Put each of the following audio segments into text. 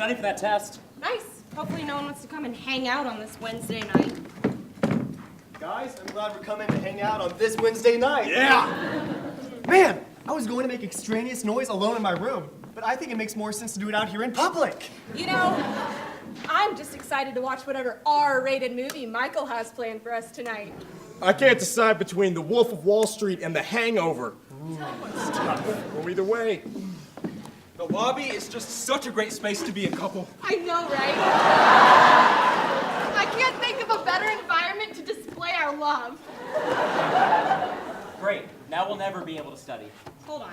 study for that test. Nice. Hopefully no one wants to come and hang out on this Wednesday night. Guys, I'm glad we're coming to hang out on this Wednesday night. Yeah! Man, I was going to make extraneous noise alone in my room, but I think it makes more sense to do it out here in public. You know, I'm just excited to watch whatever R-rated movie Michael has planned for us tonight. I can't decide between The Wolf of Wall Street and The Hangover. It's tough. Go either way. The lobby is just such a great space to be a couple. I know, right? I can't think of a better environment to display our love. Great. Now we'll never be able to study. Hold on.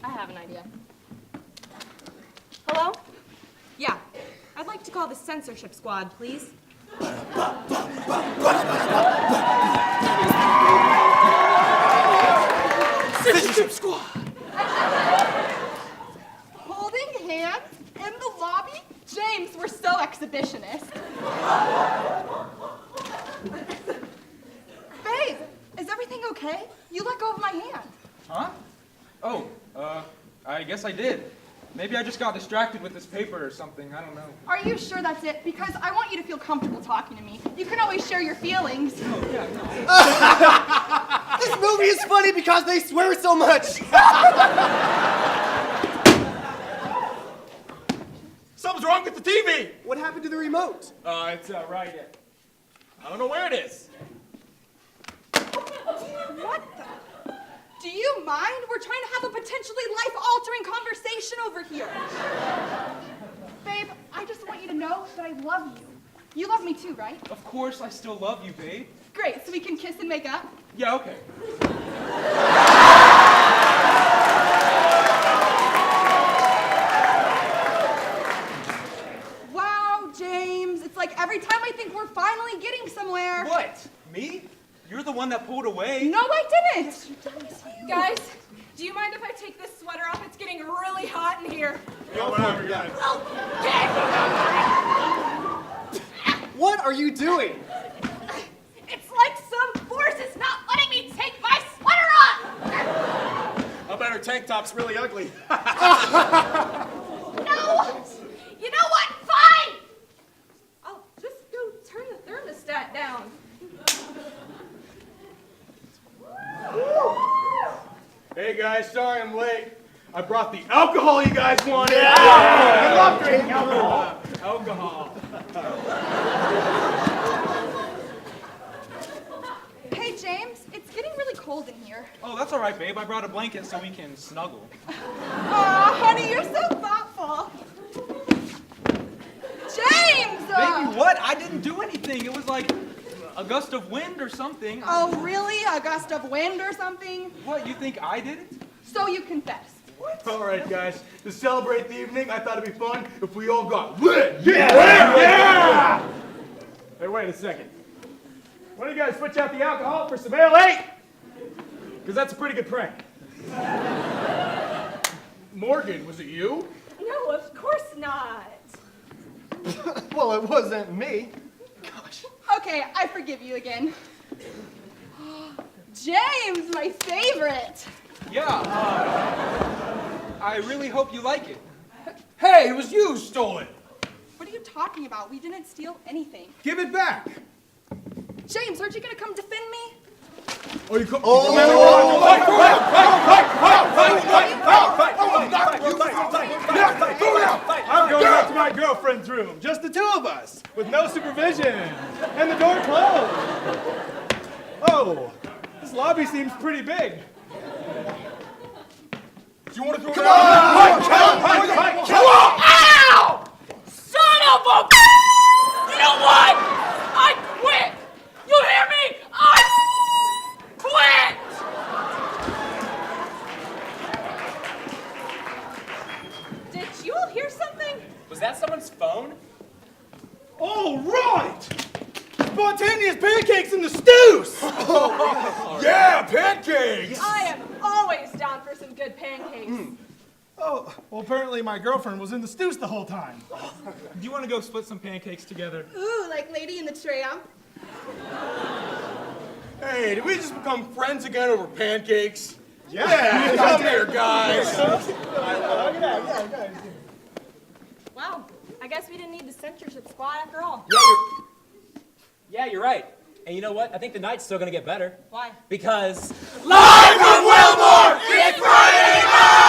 I have an idea. Hello? Yeah. I'd like to call the censorship squad, please. Censorship squad! Holding hands in the lobby? James, we're so exhibitionist. Babe, is everything okay? You let go of my hand. Huh? Oh, I guess I did. Maybe I just got distracted with this paper or something. I don't know. Are you sure that's it? Because I want you to feel comfortable talking to me. You can always share your feelings. Oh, yeah, no. This movie is funny because they swear so much. Something's wrong with the TV! What happened to the remote? It's right here. I don't know where it is. What the? Do you mind? We're trying to have a potentially life-altering conversation over here. Babe, I just want you to know that I love you. You love me too, right? Of course, I still love you, babe. Great, so we can kiss and make up? Yeah, okay. Wow, James, it's like every time I think we're finally getting somewhere. What? Me? You're the one that pulled away. No, I didn't. Guys, do you mind if I take this sweater off? It's getting really hot in here. What are you doing? It's like some force is not letting me take my sweater off! I bet her tank top's really ugly. No! You know what? Fine! I'll just go turn the thermostat down. Hey guys, sorry I'm late. I brought the alcohol you guys wanted. I love drinking alcohol. Alcohol. Hey, James, it's getting really cold in here. Oh, that's all right, babe. I brought a blanket so we can snuggle. Aw, honey, you're so thoughtful. James! Baby, what? I didn't do anything. It was like a gust of wind or something. Oh, really? A gust of wind or something? What, you think I did it? So you confess. All right, guys. To celebrate the evening, I thought it'd be fun if we all got lit. Hey, wait a second. Why don't you guys switch out the alcohol for some ale 8? Because that's a pretty good prank. Morgan, was it you? No, of course not. Well, it wasn't me. Okay, I forgive you again. James, my favorite. Yeah. I really hope you like it. Hey, it was you who stole it. What are you talking about? We didn't steal anything. Give it back. James, aren't you gonna come defend me? Oh, you come. I'm going back to my girlfriend's room. Just the two of us, with no supervision, and the door closed. Oh, this lobby seems pretty big. Do you want to throw it out? Come on! Ow! Son of a... You know what? I quit! You hear me? I quit! Did you all hear something? Was that someone's phone? All right! Spontaneous pancakes in the stews! Yeah, pancakes! I am always down for some good pancakes. Oh, well, apparently my girlfriend was in the stews the whole time. Do you want to go split some pancakes together? Ooh, like Lady in the Tramp. Hey, did we just become friends again over pancakes? Yeah! Come here, guys! Wow, guess we didn't need the censorship squad after all. Yeah, you're right. And you know what? I think the night's still gonna get better. Why? Because live from Wilmore, it's Friday night!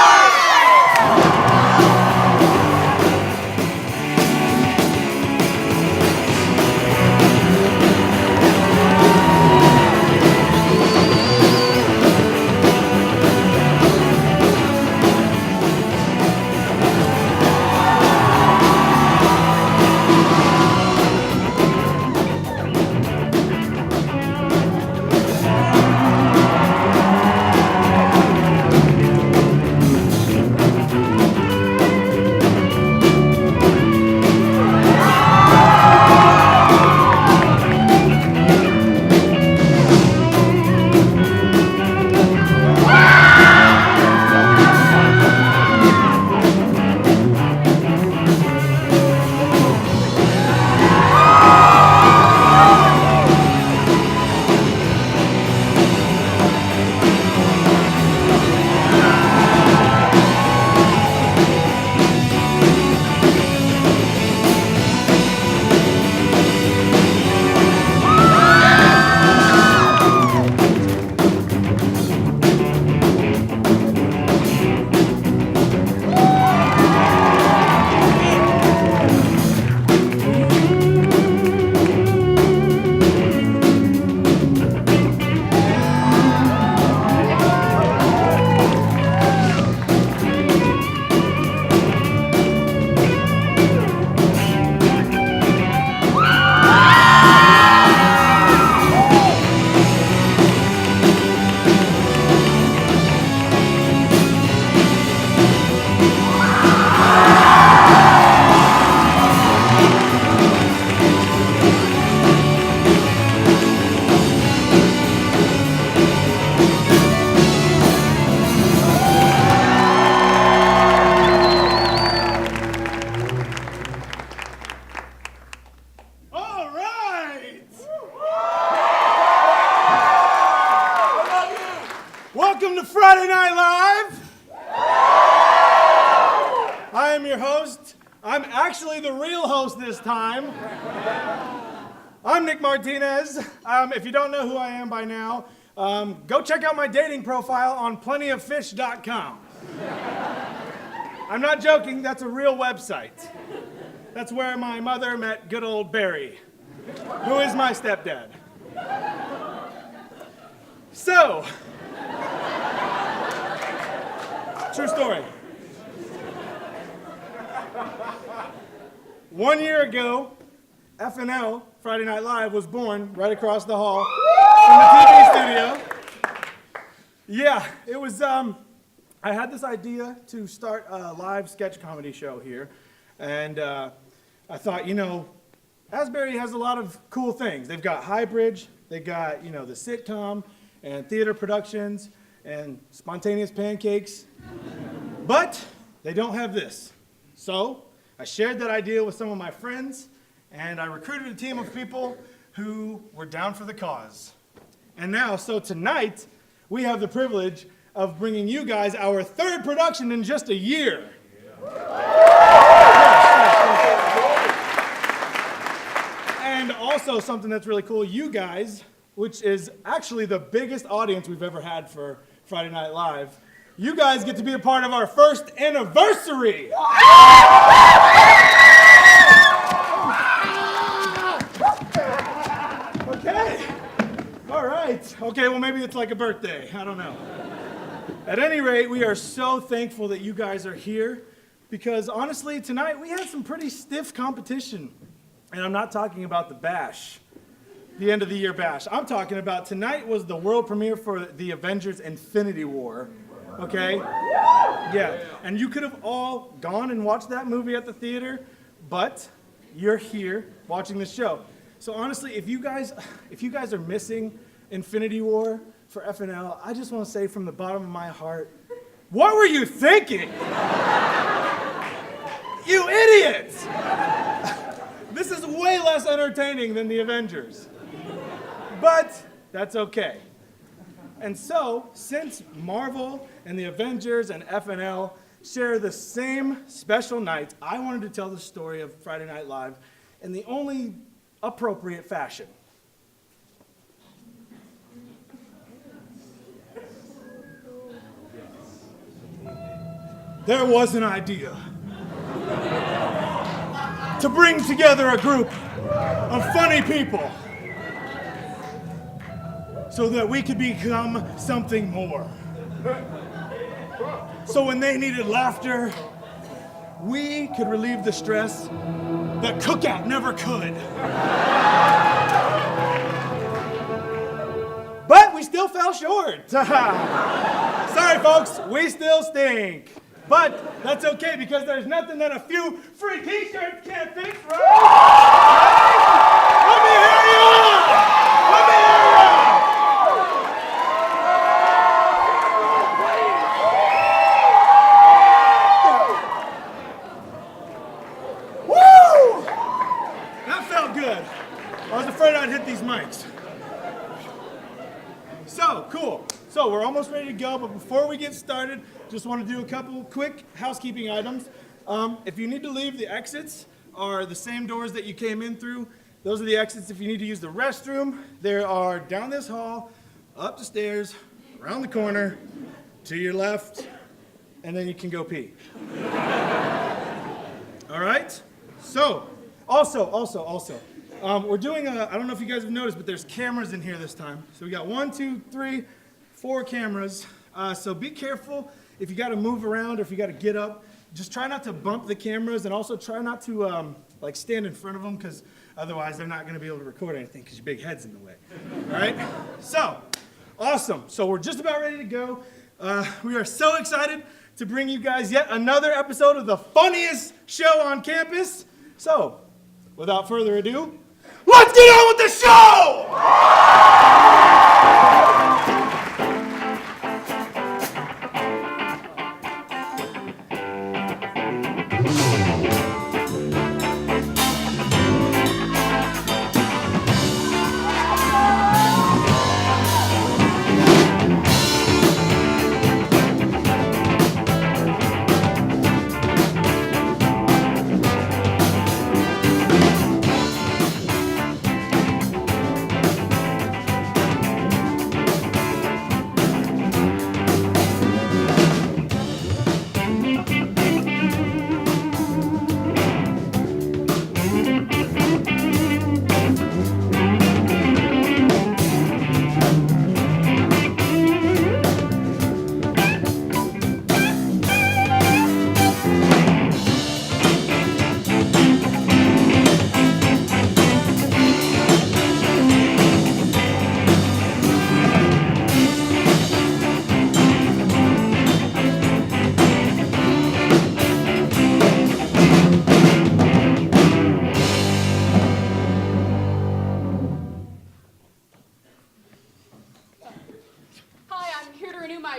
All right! Welcome to Friday Night Live! I am your host. I'm actually the real host this time. I'm Nick Martinez. If you don't know who I am by now, go check out my dating profile on plentyoffish.com. I'm not joking, that's a real website. That's where my mother met good old Barry, who is my stepdad. So, true story. 1 year ago, FNL, Friday Night Live, was born right across the hall from the TV studio. Yeah, it was, I had this idea to start a live sketch comedy show here. And I thought, you know, Asbury has a lot of cool things. They've got Highbridge, they got, you know, the sitcom, and theater productions, and spontaneous pancakes. But they don't have this. So I shared that idea with some of my friends, and I recruited a team of people who were down for the cause. And now, so tonight, we have the privilege of bringing you guys our third production in just a year. And also something that's really cool, you guys, which is actually the biggest audience we've ever had for Friday Night Live, you guys get to be a part of our first anniversary. Okay. All right. Okay, well, maybe it's like a birthday. I don't know. At any rate, we are so thankful that you guys are here because honestly, tonight we had some pretty stiff competition. And I'm not talking about the bash, the end of the year bash. I'm talking about tonight was the world premiere for the Avengers Infinity War. Okay? Yeah. And you could have all gone and watched that movie at the theater, but you're here watching the show. So honestly, if you guys are missing Infinity War for FNL, I just want to say from the bottom of my heart, what were you thinking? You idiots! This is way less entertaining than the Avengers. But that's okay. And so, since Marvel and the Avengers and FNL share the same special night, I wanted to tell the story of Friday Night Live in the only appropriate fashion. There was an idea to bring together a group of funny people so that we could become something more. So when they needed laughter, we could relieve the stress that Cookout never could. But we still fell short. Sorry, folks, we still stink. But that's okay because there's nothing that a few free t-shirts can't fix, right? Let me hear you! Let me hear you! Woo! That felt good. I was afraid I'd hit these mics. So, cool. So we're almost ready to go, but before we get started, just want to do a couple quick housekeeping items. If you need to leave, the exits are the same doors that you came in through. Those are the exits if you need to use the restroom. There are down this hall, up the stairs, around the corner, to your left, and then you can go pee. All right? So, also, we're doing I don't know if you guys have noticed, but there's cameras in here this time. So we got 1, 2, 3, 4 cameras. So be careful if you got to move around or if you got to get up. Just try not to bump the cameras and also try not to like stand in front of them because otherwise they're not going to be able to record anything because your big head's in the way. All right? So, awesome. So we're just about ready to go. We are so excited to bring you guys yet another episode of the funniest show on campus. So, without further ado, let's get on with the show!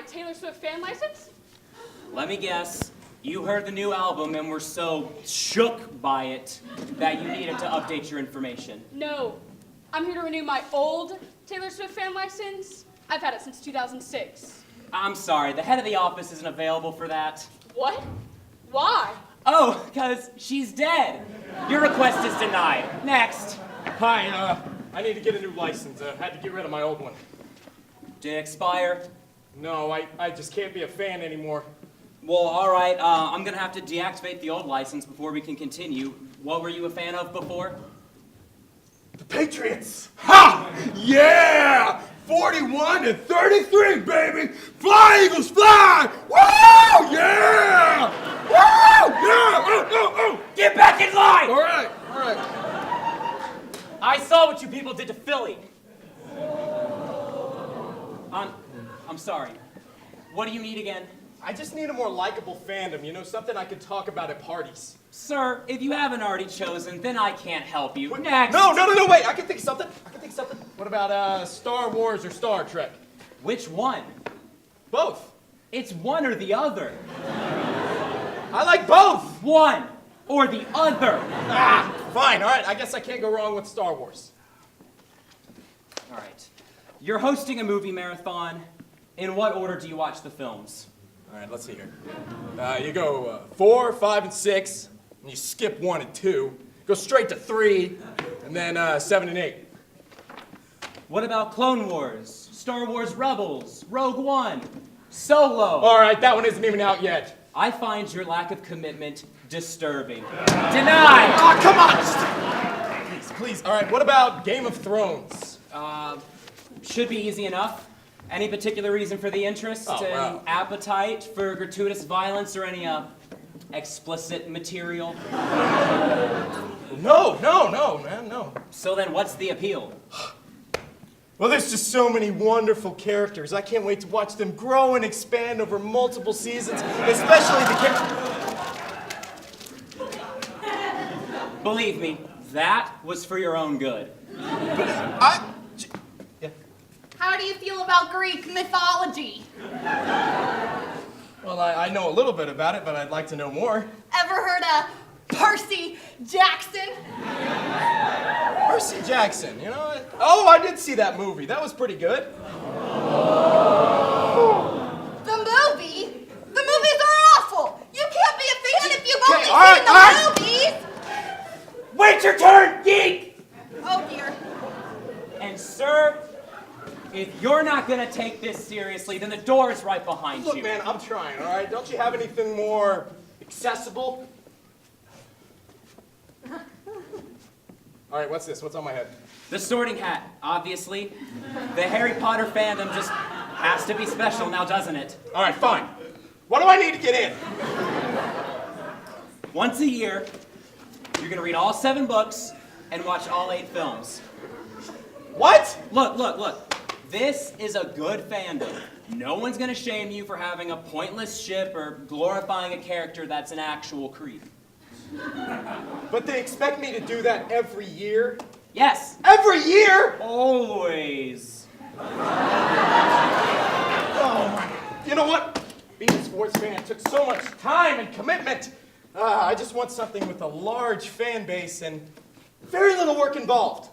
Taylor Swift fan license? Let me guess. You heard the new album and were so shook by it that you needed to update your information. No. I'm here to renew my old Taylor Swift fan license. I've had it since 2006. I'm sorry, the head of the office isn't available for that. What? Why? Oh, because she's dead. Your request is denied. Next. Hi, I need to get a new license. Had to get rid of my old one. Did it expire? No, I just can't be a fan anymore. Well, all right. I'm going to have to deactivate the old license before we can continue. What were you a fan of before? The Patriots. Ha! Yeah! 41-33, baby! Fly, Eagles, fly! Woo! Yeah! Woo! Yeah! Oh! Get back in line! All right. I saw what you people did to Philly. I'm sorry. What do you need again? I just need a more likable fandom, you know, something I could talk about at parties. Sir, if you haven't already chosen, then I can't help you. Next. No, wait, I can think of something. What about, Star Wars or Star Trek? Which one? Both. It's one or the other. I like both. One or the other. Fine, all right, I guess I can't go wrong with Star Wars. All right. You're hosting a movie marathon. In what order do you watch the films? All right, let's see here. You go 4, 5, and 6, and you skip 1 and 2. Go straight to 3, and then 7 and 8. What about Clone Wars, Star Wars Rebels, Rogue One, Solo? All right, that one isn't even out yet. I find your lack of commitment disturbing. Denied! Oh, come on! Please. All right, what about Game of Thrones? Should be easy enough. Any particular reason for the interest? Oh, wow. An appetite for gratuitous violence or any explicit material? No, man, no. So then what's the appeal? Well, there's just so many wonderful characters. I can't wait to watch them grow and expand over multiple seasons, especially the Believe me, that was for your own good. How do you feel about Greek mythology? Well, I know a little bit about it, but I'd like to know more. Ever heard of Percy Jackson? Percy Jackson, you know? Oh, I did see that movie. That was pretty good. The movie? The movies are awful! You can't be a fan if you've only all seen right, the movies! Wait your turn, geek! Oh dear. And sir, if you're not gonna take this seriously, then the door is right behind Look, you. man, I'm trying, all right? Don't you have anything more accessible? All right, what's this? What's on my head? The Sorting Hat, obviously. The Harry Potter fandom just has to be special now, doesn't it? All right, fine. What do I need to get in? Once a year, you're gonna read all 7 books and watch all 8 films. What? Look. This is a good fandom. No one's gonna shame you for having a pointless ship or glorifying a character that's an actual creep. But they expect me to do that every year? Yes, Every year? always. You know what? Being a sports fan took so much time and commitment. I just want something with a large fan base and very little work involved.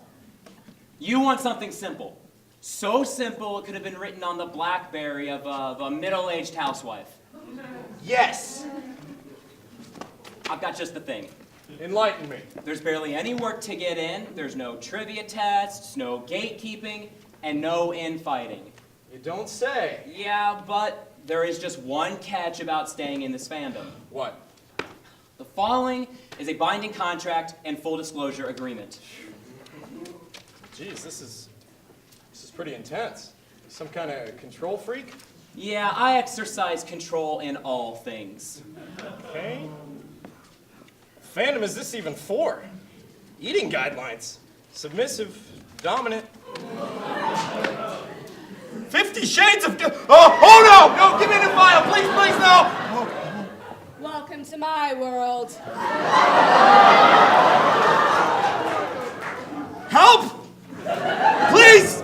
You want something simple. So simple it could have been written on the BlackBerry of a middle-aged housewife. Yes. I've got just the thing. Enlighten me. There's barely any work to get in, there's no trivia tests, no gatekeeping, and no infighting. You don't say. Yeah, but there is just one catch about staying in this fandom. What? The following is a binding contract and full disclosure agreement. Geez, this is pretty intense. Some kind of control freak? Yeah, I exercise control in all things. Okay. Fandom is this even for? Eating guidelines. Submissive, dominant. 50 Shades of... Oh no! No, give me the file! Please, no! Welcome to my world. Help! Please!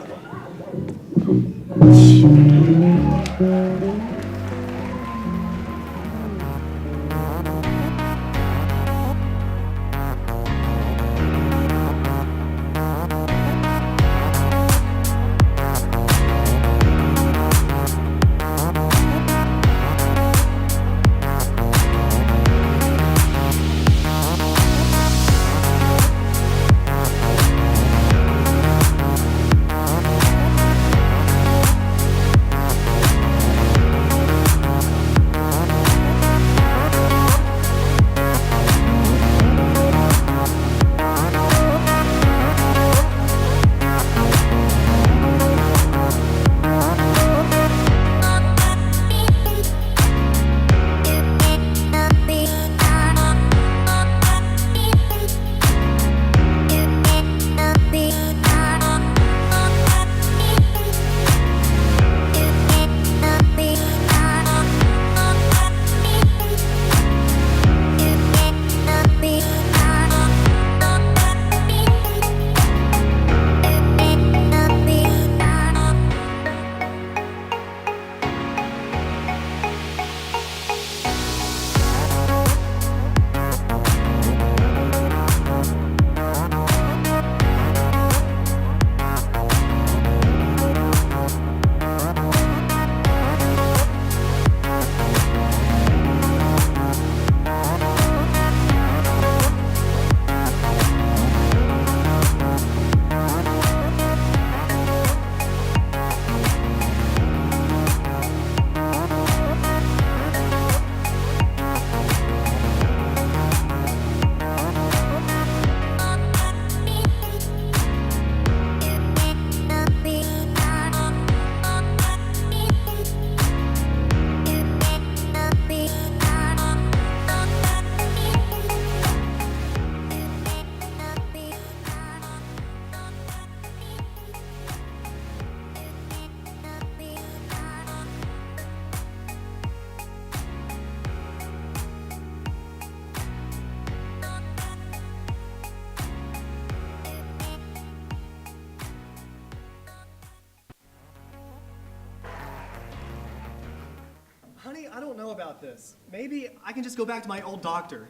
I don't know about this. Maybe I can just go back to my old doctor.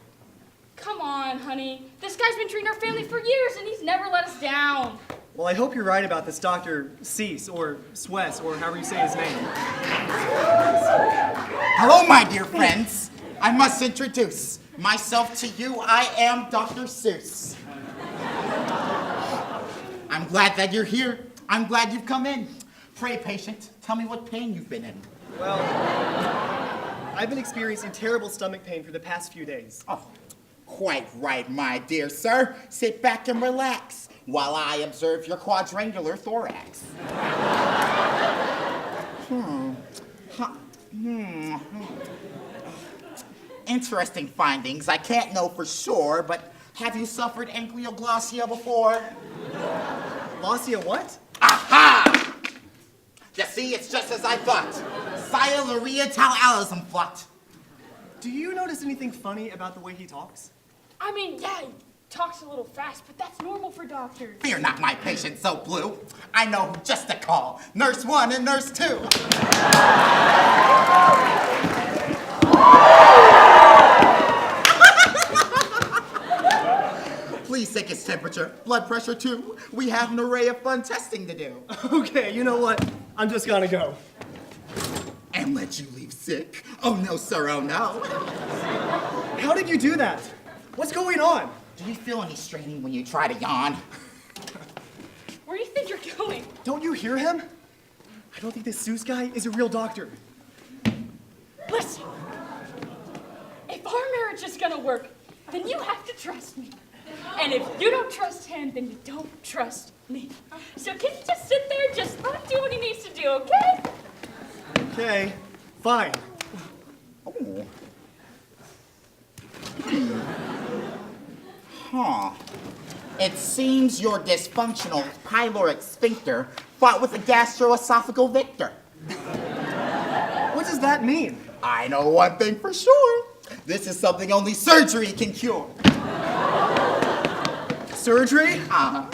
Come on, honey. This guy's been treating our family for years and he's never let us down. Well, I hope you're right about this Dr. Cease, or Swess, or however you say his name. Hello, my dear friends. I must introduce myself to you. I am Dr. Seuss. I'm glad that you're here. I'm glad you've come in. Pray, patient, tell me what pain you've been in. Well, I've been experiencing terrible stomach pain for the past few days. Oh, quite right, my dear sir. Sit back and relax while I observe your quadrangular thorax. Interesting findings. I can't know for sure, but have you suffered ankyloglossia before? Glossia what? Aha! You see, it's just as I thought. Sialuria tal-alismflut. Do you notice anything funny about the way he talks? I mean, yeah, he talks a little fast, but that's normal for doctors. Fear not, my patient, so blue. I know who just to call. Nurse 1 and Nurse 2. Please take his temperature, blood pressure too. We have an array of fun testing to do. Okay, you know what? I'm just gonna go. And let you leave sick? Oh no, sir, oh no. How did you do that? What's going on? Do you feel any straining when you try to yawn? Where do you think you're going? Don't you hear him? I don't think this Seuss guy is a real doctor. Listen, if our marriage is gonna work, then you have to trust me. And if you don't trust him, then you don't trust me. So can you just sit there and just let him do what he needs to do, okay? Okay, fine. Oh. Huh. It seems your dysfunctional pyloric sphincter fought with a gastroesophageal victor. What does that mean? I know one thing for sure. This is something only surgery can cure. Surgery? Uh-huh.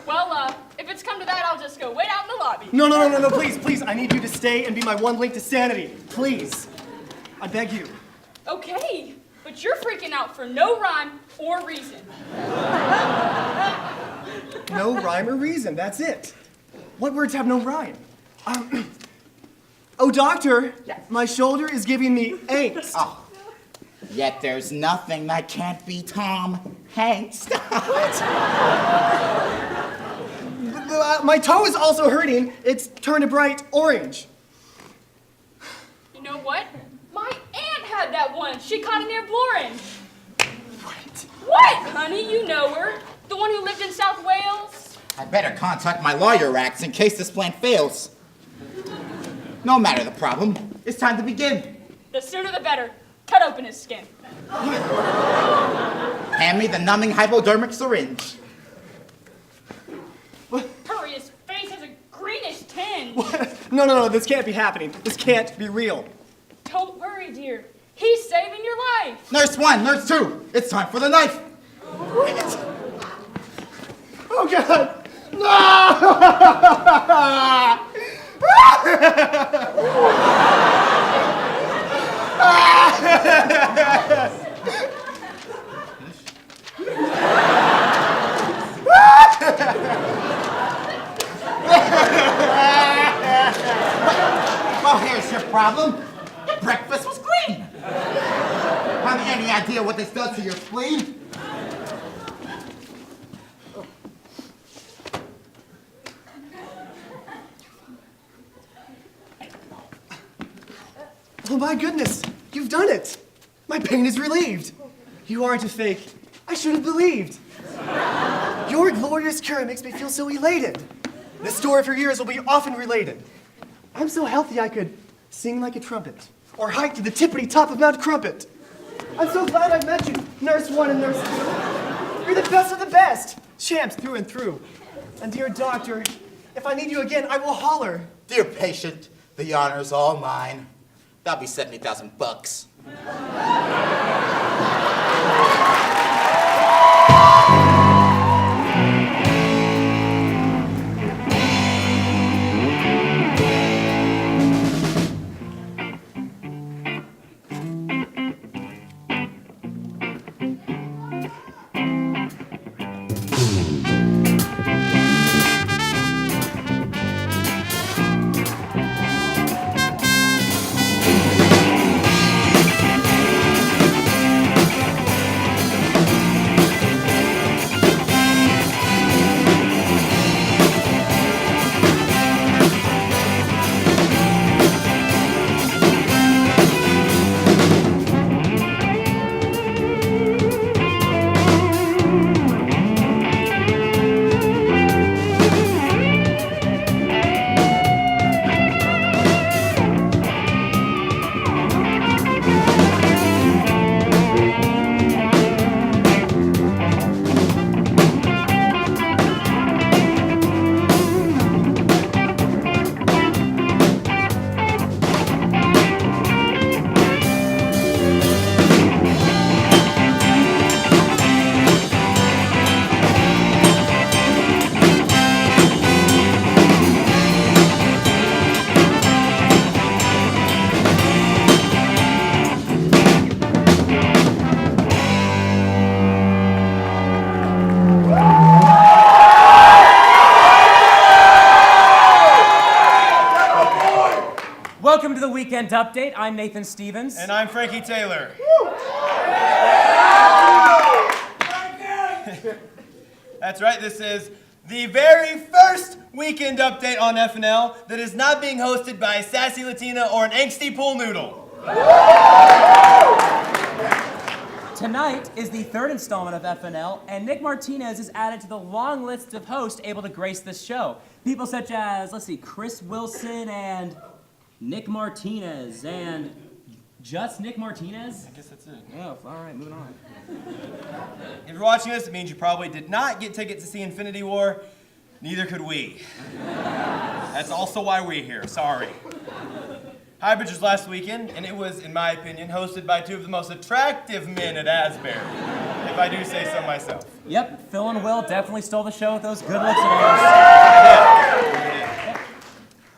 Well, if it's come to that, I'll just go wait out in the lobby. No, please, I need you to stay and be my one link to sanity. Please. I beg you. Okay, but you're freaking out for no rhyme or reason. No rhyme or reason, that's it. What words have no rhyme? Oh, doctor, my shoulder is giving me angst. Oh. Yet there's nothing that can't be Tom Hanks. My toe is also hurting. It's turned a bright orange. You know what? My aunt had that one. She caught an air orange. What, honey? You know her. The one who lived in South Wales. I better contact my lawyer racks in case this plan fails. No matter the problem, it's time to begin. The sooner the better. Cut open his skin. Hand me the numbing hypodermic syringe. Hurry, his face has a greenish tinge. No, this can't be happening. This can't be real. Don't worry, dear. He's saving your life. Nurse 1, Nurse 2, it's time for the knife. Oh, God. Well, here's your problem. Your breakfast was green. Have any idea what this does to your spleen? Oh, my goodness. You've done it. My pain is relieved. You aren't a fake. I should have believed. Your glorious cure makes me feel so elated. This story for years will be often related. I'm so healthy I could sing like a trumpet or hike to the tippity top of Mount Crumpet. I'm so glad I met you, Nurse 1 and Nurse 2. You're the best of the best, champs through and through. And dear doctor, if I need you again, I will holler. Dear patient, the honor's all mine. That'll be $70,000. Weekend Update. I'm Nathan Stevens. And I'm Frankie Taylor. That's right, this is the very first Weekend Update on FNL that is not being hosted by a sassy Latina or an angsty pool noodle. Tonight is the third installment of FNL, and Nick Martinez is added to the long list of hosts able to grace this show. People such as, Chris Wilson and Nick Martinez and just Nick Martinez? I guess that's it. Oh, all right, moving on. If you're watching this, it means you probably did not get tickets to see Infinity War. Neither could we. That's also why we're here. Sorry. Highbridge was last weekend, and it was, in my opinion, hosted by two of the most attractive men at Asbury, if I do say so myself. Yep, Phil and Will definitely stole the show with those good looks of theirs.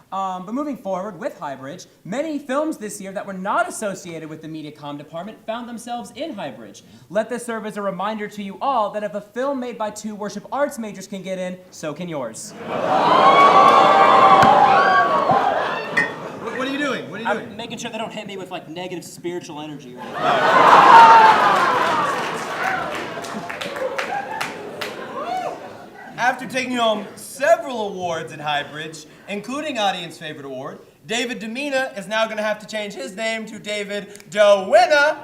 But moving forward with Highbridge, many films this year that were not associated with the MediaCom department found themselves in Highbridge. Let this serve as a reminder to you all that if a film made by two worship arts majors can get in, so can yours. What are you doing? What are you doing? I'm making sure they don't hit me with negative spiritual energy or anything. After taking home several awards at Highbridge, including Audience Favorite Award, David Demina is now going to have to change his name to David DeWinna.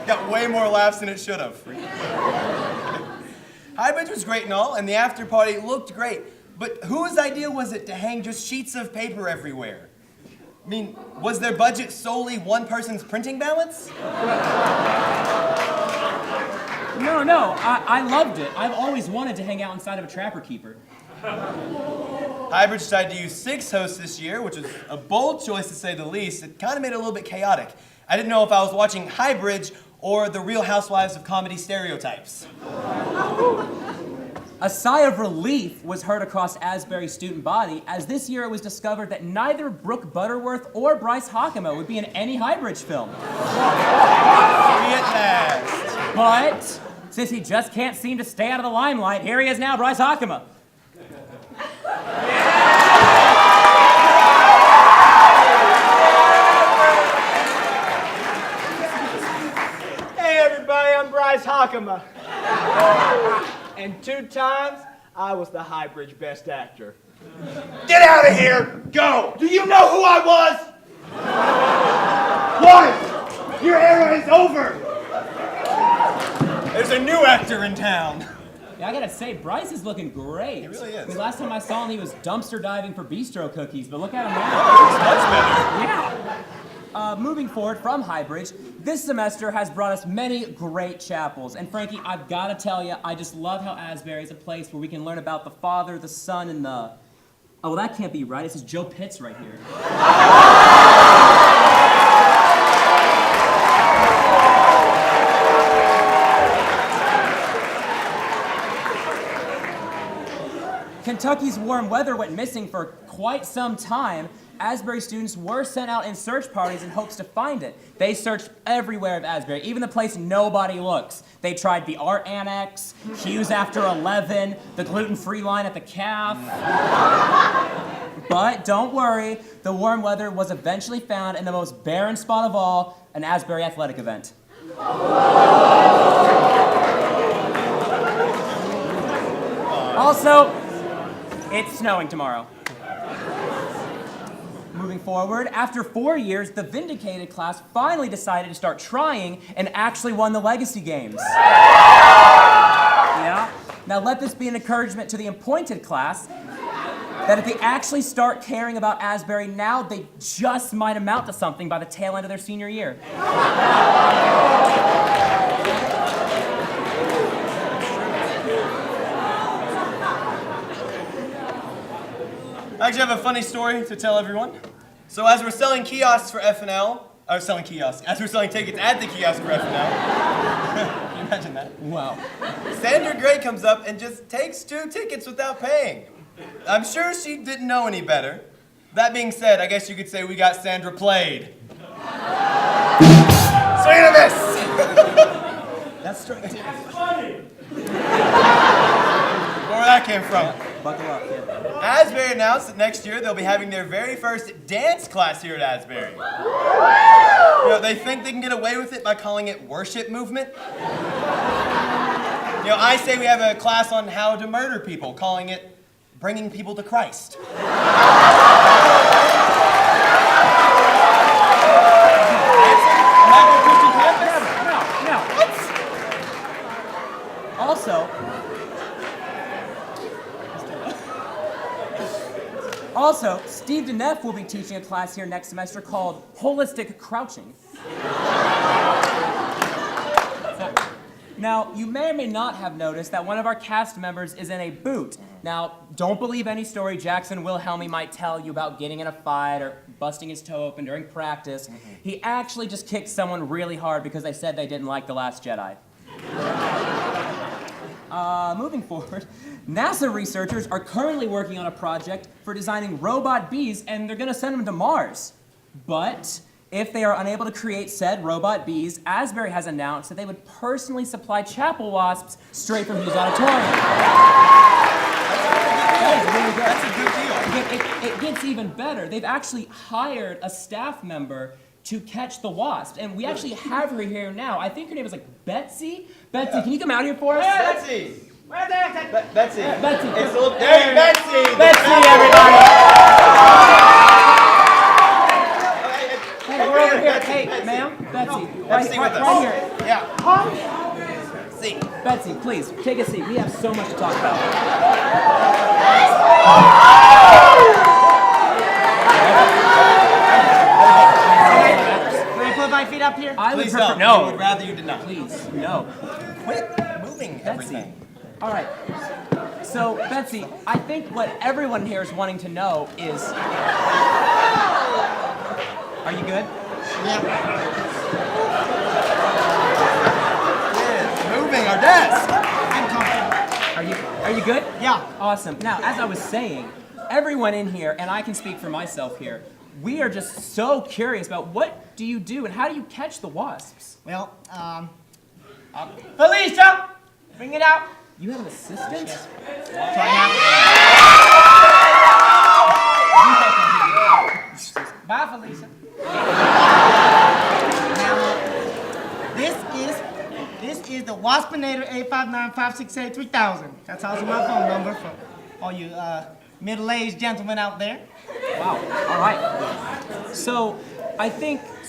Got way more laughs than it should have. Highbridge was great and all, and the after party looked great. But whose idea was it to hang just sheets of paper everywhere? I mean, was their budget solely one person's printing balance? No, I loved it. I've always wanted to hang out inside of a Trapper Keeper. Highbridge decided to use 6 hosts this year, which was a bold choice to say the least. It kind of made it a little bit chaotic. I didn't know if I was watching Highbridge or The Real Housewives of Comedy Stereotypes. A sigh of relief was heard across Asbury's student body, as this year it was discovered that neither Brooke Butterworth or Bryce Hockema would be in any Highbridge film. Free at last. But since he just can't seem to stay out of the limelight, here he is now, Bryce Hockema. Hey everybody, I'm Bryce Hockema. And 2 times, I was the Highbridge Best Actor. Get out of here! Go! Do you know who I was? What? Your era is over! There's a new actor in town. Yeah, I gotta say, Bryce is looking great. He really is. I mean, last time I saw him, he was dumpster diving for bistro cookies, but look at him Oh, now. it's much better. Yeah. Moving forward from Highbridge, this semester has brought us many great chapels. And Frankie, I've got to tell you, I just love how Asbury is a place where we can learn about the Father, the Son, and the... Oh, well, that can't be right. It says Joe Pitts right here. Kentucky's warm weather went missing for quite some time. Asbury students were sent out in search parties in hopes to find it. They searched everywhere of Asbury, even the place nobody looks. They tried the art annex, Hughes after 11, the gluten-free line at the calf. But don't worry, the warm weather was eventually found in the most barren spot of all, an Asbury athletic event. Also, it's snowing tomorrow. Moving forward, after 4 years, the Vindicated class finally decided to start trying and actually won the Legacy Games. Yeah? Now let this be an encouragement to the Appointed class that if they actually start caring about Asbury now, they just might amount to something by the tail end of their senior year. I actually have a funny story to tell everyone. So as we're selling kiosks for FNL, as we're selling tickets at the kiosk for FNL, can you imagine that? Wow. Sandra Gray comes up and just takes 2 tickets without paying. I'm sure she didn't know any better. That being said, I guess you could say we got Sandra played. Swing and a miss! That's straight. That's funny. Where that came from. buckle up, kid. Asbury announced that next year they'll be having their very first dance class here at Asbury. They think they can get away with it by calling it worship movement. I say we have a class on how to murder people, calling it bringing people to Christ. Also, Steve DeNeff will be teaching a class here next semester called Holistic Crouching. Now, you may or may not have noticed that one of our cast members is in a boot. Now, don't believe any story Jackson Wilhelmy might tell you about getting in a fight or busting his toe open during practice. He actually just kicked someone really hard because they said they didn't like The Last Jedi. Moving forward, NASA researchers are currently working on a project for designing robot bees, and they're going to send them to Mars. But if they are unable to create said robot bees, Asbury has announced that they would personally supply chapel wasps straight from his auditorium. That's a good deal. It gets even better. They've actually hired a staff member to catch the wasp, and we actually have her here now. I think her name is like Betsy. Betsy, can you come out here for us? Betsy! Betsy. Betsy. It's a little... Hey, Betsy! Betsy, everybody! Hey, we're over here. Hey, ma'am, Betsy. Right here. Yeah. See. Betsy, please, take a seat. We have so much to talk about. Can I put my feet up here? I would Please prefer... don't. No. We would rather you did not. Please, no. Quit moving Betsy. everything. All right. So, Betsy, I think what everyone here is wanting to know is... Are you good? Yeah, moving our desk. I'm comfortable. Are you good? Yeah. Awesome. Now, as I was saying, everyone in here, and I can speak for myself here, we are just so curious about what do you do and how do you catch the wasps? Well, Felicia, bring it out. You have an assistant? Bye, Felicia. This is the Waspinator 859-568-3000. That's also my phone number for all you middle-aged gentlemen out there. Wow. All right. So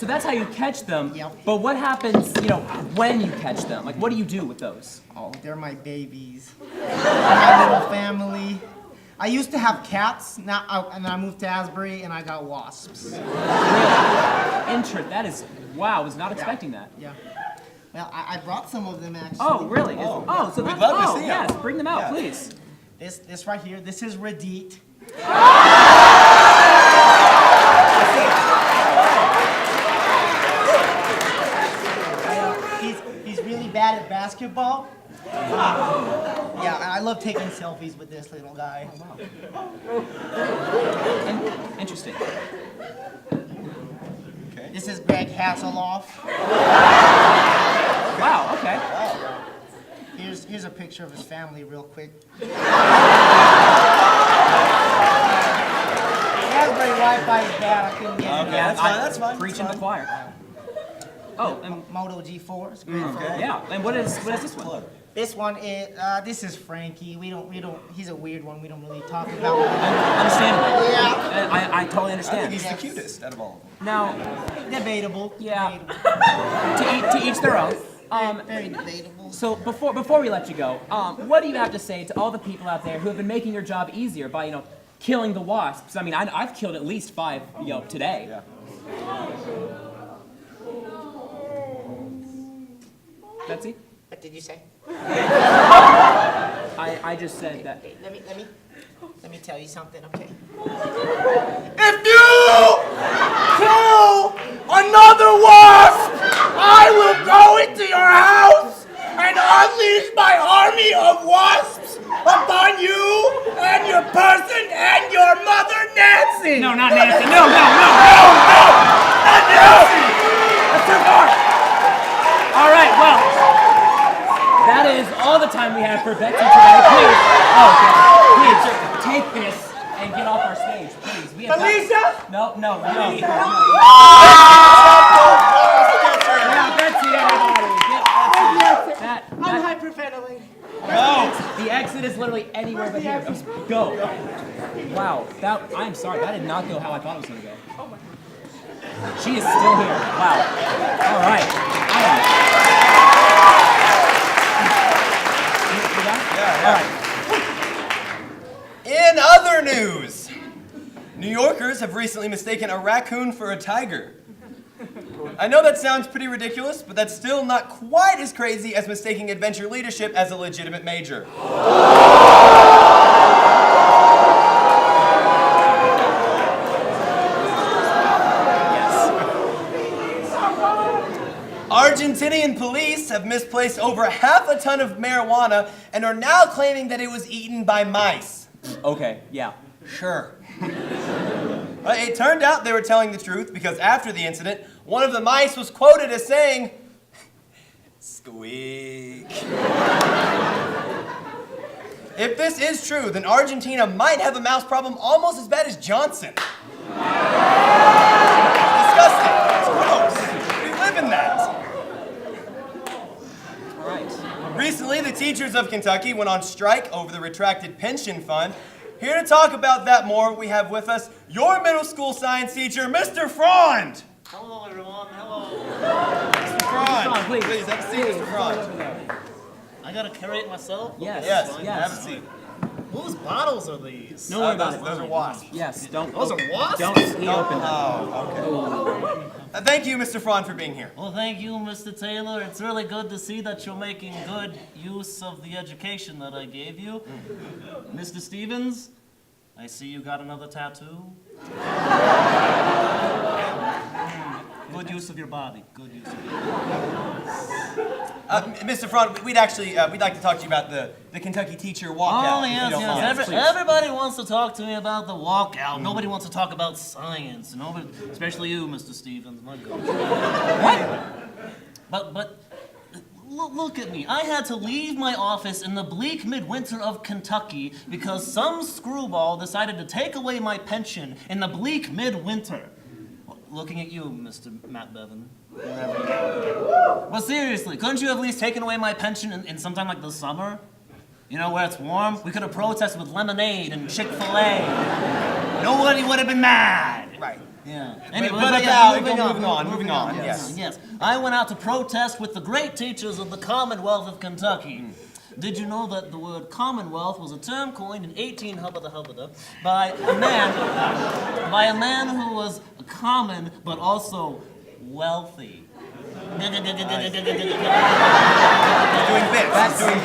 that's how you catch them. Yep. But what happens, when you catch them? Like, what do you do with those? Oh, they're my babies. My little family. I used to have cats, and I moved to Asbury, and I got wasps. Really? That is, wow, I was not expecting that. Yeah. Well, I brought some of them, actually. Oh, really? So We'd that's, love to see 'em. yes, bring them out, Yeah. please. This right here, this is Radit. He's really bad at basketball. Yeah, I love taking selfies with this little guy. Interesting. This is Greg Hasselhoff. Wow, okay. Here's a picture of his family real quick. Asbury Wi-Fi is bad, I couldn't get it. Okay, that's fine. Preaching the choir. Oh, and Moto G4, it's great. yeah. And what is this one? This one is, this is Frankie. We don't, he's a weird one. We don't really talk about him. Understandable. Yeah. I totally I understand. think he's the cutest out of all of them. Now, Debatable. yeah, Debatable. to each their own. Very debatable. So before we let you go, what do you have to say to all the people out there who have been making your job easier by, killing the wasps? I mean, I've killed at least 5, today. Yeah. Betsy? What did you say? I just said that. Okay, let me tell you something, okay? If you kill another wasp, I will go into your house and unleash my army of wasps upon you and your person and your mother, Nancy. No, not Nancy. No. Not Nancy. That's too far. All right, well, that is all the time we have for Betsy today. Please. Oh, okay. please, take this and get off our stage, please. We have Felicia? No. Felicia. Yeah, Betsy, everybody. Get Betsy. I'm hyperventilating. Go. The exit is literally anywhere but here. Just go. Wow. I'm sorry. That did not go how I thought it was going to go. Oh my. She is still here. Wow. All right. In other news, New Yorkers have recently mistaken a raccoon for a tiger. I know that sounds pretty ridiculous, but that's still not quite as crazy as mistaking adventure leadership as a legitimate major. Argentinian police have misplaced over half a ton of marijuana and are now claiming that it was eaten by mice. Okay, yeah. Sure. It turned out they were telling the truth because after the incident, one of the mice was quoted as saying, "Squeak." If this is true, then Argentina might have a mouse problem almost as bad as Johnson. It's disgusting. It's gross. We live in that. All right. Recently, the teachers of Kentucky went on strike over the retracted pension fund. Here to talk about that more, we have with us your middle school science teacher, Mr. Frond. Hello, everyone. Hello. Mr. Frond, please have a seat, Mr. Frond. I gotta carry it myself? Yes. Yes, Yes. have a seat. Whose bottles are these? No worry about it. Those are wasps. Yes, don't. Those are wasps? Don't open them. Oh, okay. Thank you, Mr. Frond, for being here. Well, thank you, Mr. Taylor. It's really good to see that you're making good use of the education that I gave you. Mr. Stevens, I see you got another tattoo. Good use of your body. Good use of your body. Mr. Frond, we'd like to talk to you about the Kentucky teacher walkout. Oh, if you yes, don't yes. mind. Everybody wants to talk to me about the walkout. Nobody wants to talk about science. Nobody, especially you, Mr. Stevens. My God. But look at me. I had to leave my office in the bleak midwinter of Kentucky because some screwball decided to take away my pension in the bleak midwinter. Looking at you, Mr. Matt Bevan. Wherever you are. Well, seriously, couldn't you have at least taken away my pension in sometime like the summer? You know, where it's warm? We could have protested with lemonade and Chick-fil-A. Nobody would have been mad. Right. Yeah. Moving on. Yes. I went out to protest with the great teachers of the Commonwealth of Kentucky. Did you know that the word Commonwealth was a term coined in 1800 by a man who was common but also wealthy? Doing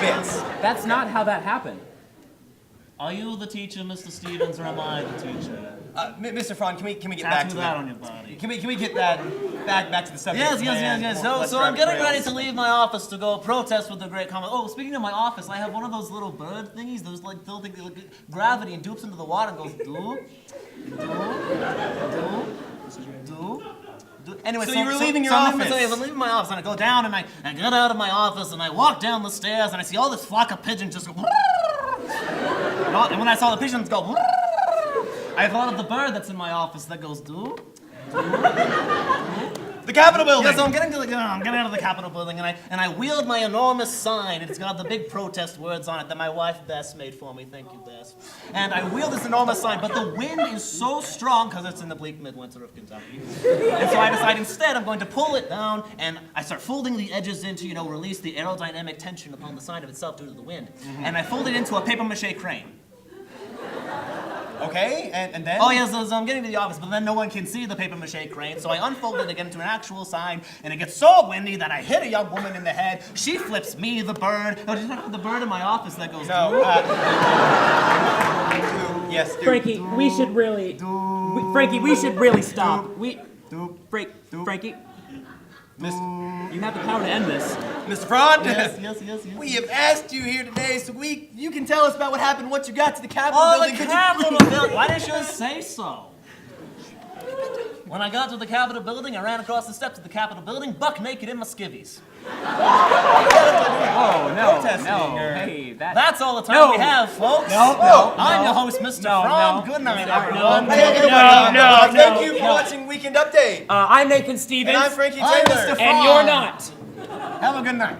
bits. That's not how that happened. Are you the teacher, Mr. Stevens, or am I the teacher? Mr. Frond, can we get Tattoo back to that on your body. Can we get that back to the subject? Yes. So I'm getting ready to leave my office to go protest with the great common. Oh, speaking of my office, I have one of those little bird thingies, those like little things that look at gravity and dupes into the water and goes do. Anyway, so you were leaving your office. I'm leaving my office and I go down and I get out of my office and I walk down the stairs and I see all this flock of pigeons just go. And when I saw the pigeons go, I thought of the bird that's in my office that goes do. The Capitol building. Yeah, so I'm getting out of the Capitol building, and I wield my enormous sign. It's got the big protest words on it that my wife Bess made for me. Thank you, Bess. And I wield this enormous sign, but the wind is so strong because it's in the bleak midwinter of Kentucky. And so I decide instead I'm going to pull it down, and I start folding the edges in to, release the aerodynamic tension upon the sign of itself due to the wind. And I fold it into a papier-mâché crane. Okay, and then? Oh, yes, so I'm getting to the office, but then no one can see the papier-mâché crane, so I unfold it again into an actual sign, and it gets so windy that I hit a young woman in the head. She flips me, the bird. Oh, did you have the bird in my office that goes, no, yes, dude. Frankie, we should really... we should really stop. Frankie, you have the power to end this. Mr. Frond? Yes. We have asked you here today so you can tell us about what happened once you got to the Capitol Oh, building. the Capitol building. Why didn't you say so? When I got to the Capitol building, I ran across the steps of the Capitol building, buck naked in my skivvies. Oh, no, Protesting, no. or- Hey, That's all the time we have, folks. I'm your host, Mr. Fromm. Good night, everyone. Thank you for watching Weekend Update. I'm Nathan Stevens. And I'm Frankie I'm Taylor. Mr. And you're not. Have a good night.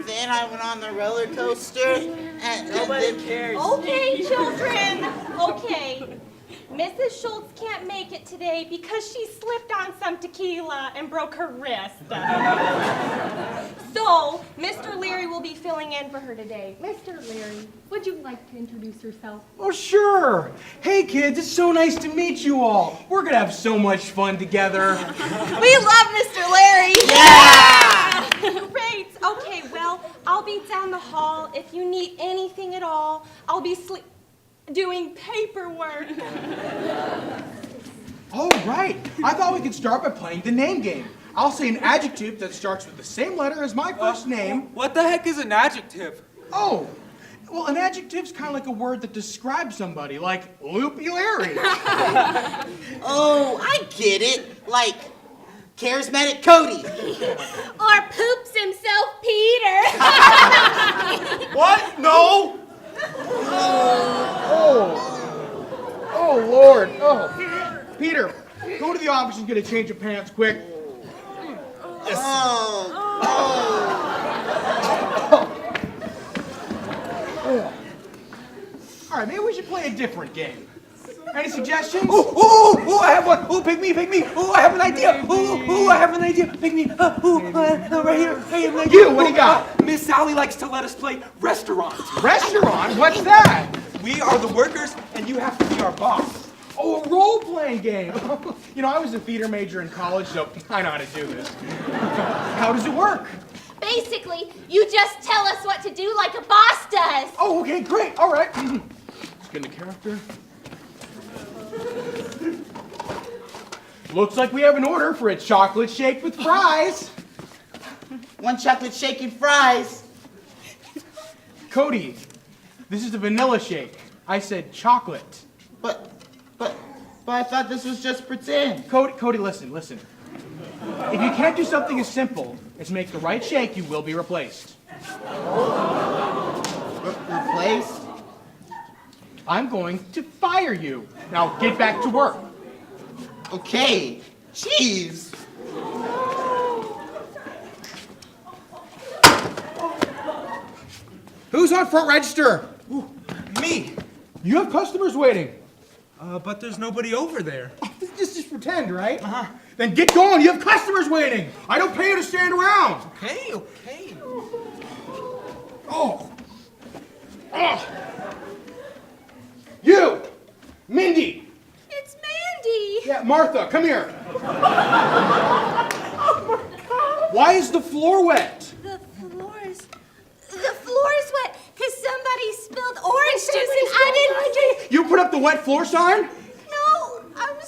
Then I went on the roller coaster, and Nobody then cares. Okay, children. Okay. Mrs. Schultz can't make it today because she slipped on some tequila and broke her wrist. So, Mr. Leary will be filling in for her today. Mr. Leary, would you like to introduce yourself? Oh, sure. Hey, kids, it's so nice to meet you all. We're gonna have so much fun together. We love Mr. Larry. Yeah! Great. Okay, well, I'll be down the hall. If you need anything at all, I'll be doing paperwork. Oh, right. I thought we could start by playing the name game. I'll say an adjective that starts with the same letter as my first name. What the heck is an adjective? Oh, well, an adjective's kind of like a word that describes somebody, like Loopy Larry. oh, I get it. Like charismatic Cody. Or poops himself, Peter. What? No. Oh, Lord. Oh, Peter, go to the office and get a change of pants, quick. All right, maybe we should play a different game. Any suggestions? I have one. Pick me. I have an idea. I have an idea. Pick me. Right here. I have an idea. You, what do you got? Miss Sally likes to let us play restaurant. Restaurant? What's that? We are the workers, and you have to be our boss. Oh, a role-playing game. You know, I was a theater major in college, so I know how to do this. How does it work? Basically, you just tell us what to do like a boss does. Oh, okay, great. All right. Let's get into character. Looks like we have an order for a chocolate shake with fries. One chocolate shake and fries. Cody, this is a vanilla shake. I said chocolate. But I thought this was just pretend. Cody, listen. If you can't do something as simple as make the right shake, you will be replaced. Replaced? I'm going to fire you. Now get back to work. Okay. Jeez. Who's on front register? Me. You have customers waiting. But there's nobody over there. Oh, just pretend, right? Then get going. You have customers waiting. I don't pay you to stand around. Okay. Oh. You, Mindy. It's Mandy. Yeah, Martha, come here. Why is the floor wet? The floor is wet because somebody spilled orange juice and I didn't. You put up the wet floor sign? No, I'm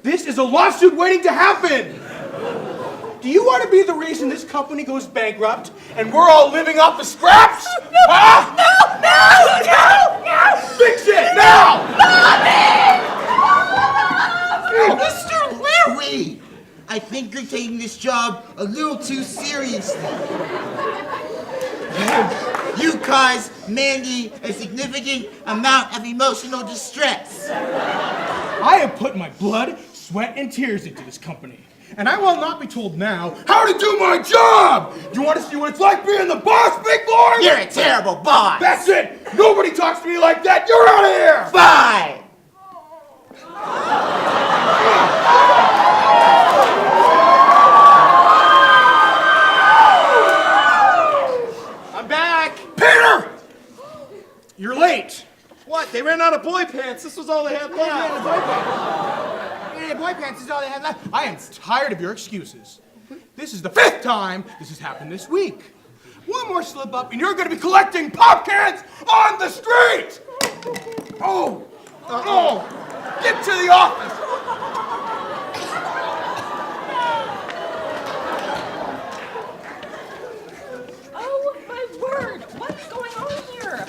This is a lawsuit waiting to happen. Do you want to be the reason this company goes bankrupt and we're all living off the scraps? No, huh? no! Fix it now! Mr. Larry! I think you're taking this job a little too seriously. You cause Mandy a significant amount of emotional distress. I have put my blood, sweat, and tears into this company. And I will not be told now how to do my job! Do you want to see what it's like being the boss, big boy? You're a terrible boss! That's it! Nobody talks to me like that! You're out of here! Fine! I'm back! Peter! You're late! What? They ran out of boy pants. This was all they had left. Boy pants is all they had left. I am tired of your excuses. This is the 5th time this has happened this week. One more slip up and you're going to be collecting pop cans on the street! Oh! Get to the office! Oh, my word! What is going on here?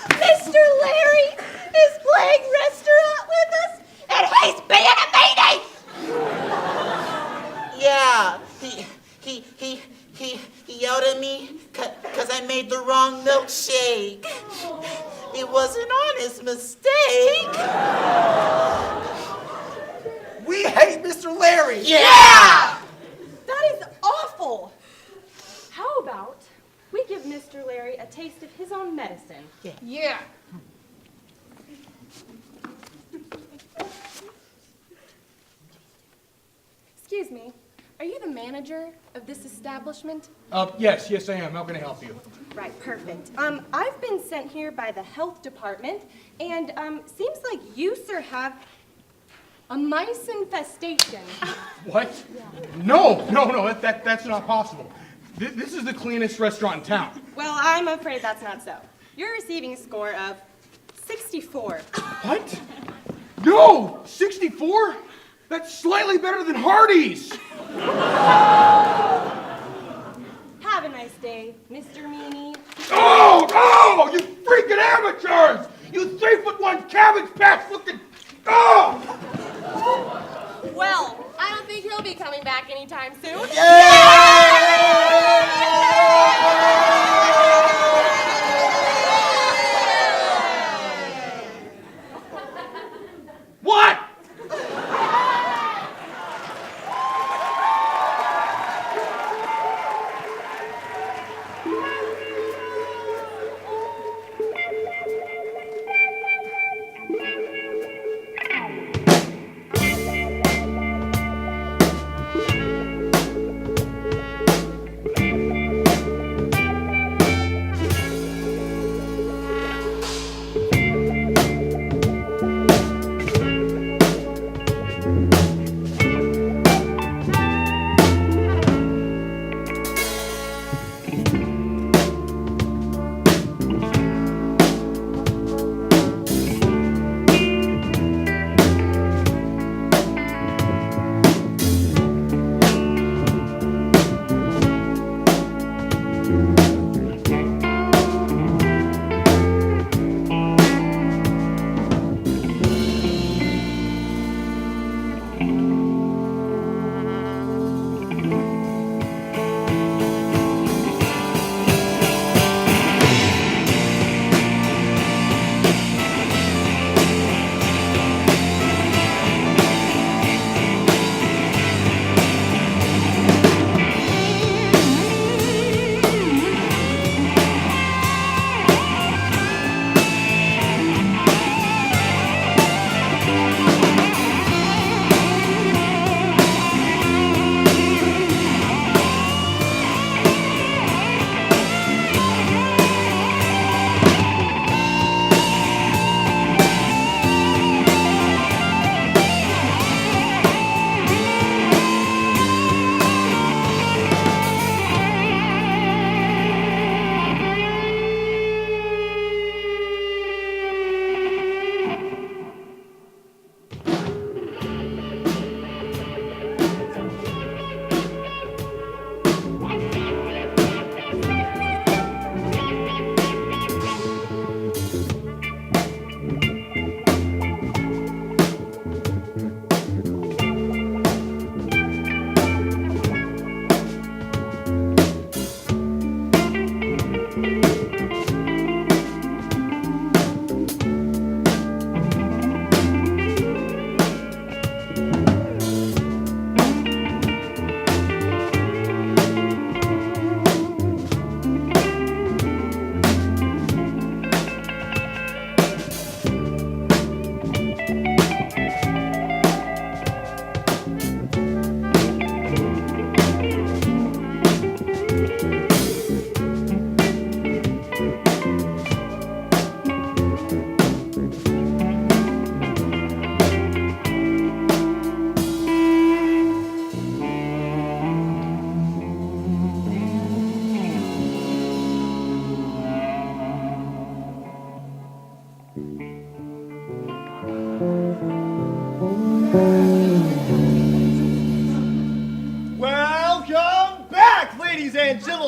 Mr. Larry is playing restaurant with us, and he's being a meanie! Yeah, he yelled at me because I made the wrong milkshake. It was an honest mistake. We hate Mr. Larry! Yeah! That is awful. How about we give Mr. Larry a taste of his own medicine? Yeah. Excuse me, are you the manager of this establishment? Yes, I am. How can I help you? Right, perfect. I've been sent here by the health department, and seems like you, sir, have a mice infestation. What? No, that's not possible. This is the cleanest restaurant in town. Well, I'm afraid that's not so. You're receiving a score of 64. What? No! 64? That's slightly better than Hardee's! Have a nice day, Mr. Meanie. Oh, you freaking amateurs! You 3'1" cabbage patch looking... Oh! Well, I don't think he'll be coming back anytime soon. What?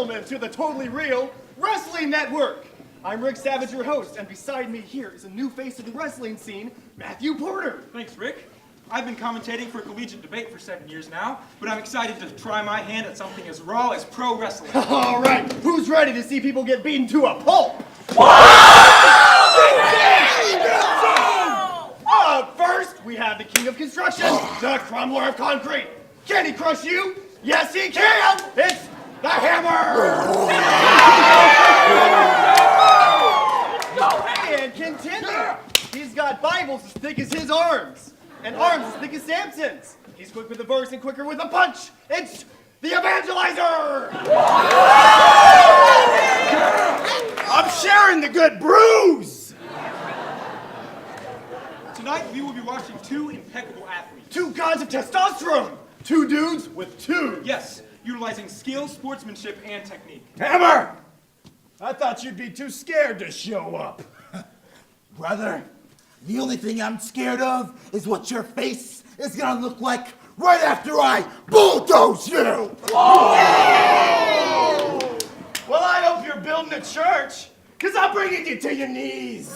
gentlemen, to the Totally Real Wrestling Network. I'm Rick Savage, your host, and beside me here is a new face of the wrestling scene, Matthew Porter. Thanks, Rick. I've been commentating for collegiate debate for 7 years now, but I'm excited to try my hand at something as raw as pro wrestling. All right, who's ready to see people get beaten to a pulp? First, we have the king of construction, the crumbler of concrete. Can he crush you? Yes, he can! It's the hammer! And continue. He's got Bibles as thick as his arms, and arms as thick as Samson's. He's quick with a verse and quicker with a punch. It's the evangelizer! I'm sharing the good brews! Tonight, we will be watching two impeccable athletes. Two gods of testosterone! Two dudes with two. Yes, utilizing skill, sportsmanship, and technique. Hammer! I thought you'd be too scared to show up. Brother, the only thing I'm scared of is what your face is gonna look like right after I bulldoze you! Well, I hope you're building a church, because I'm bringing you to your knees.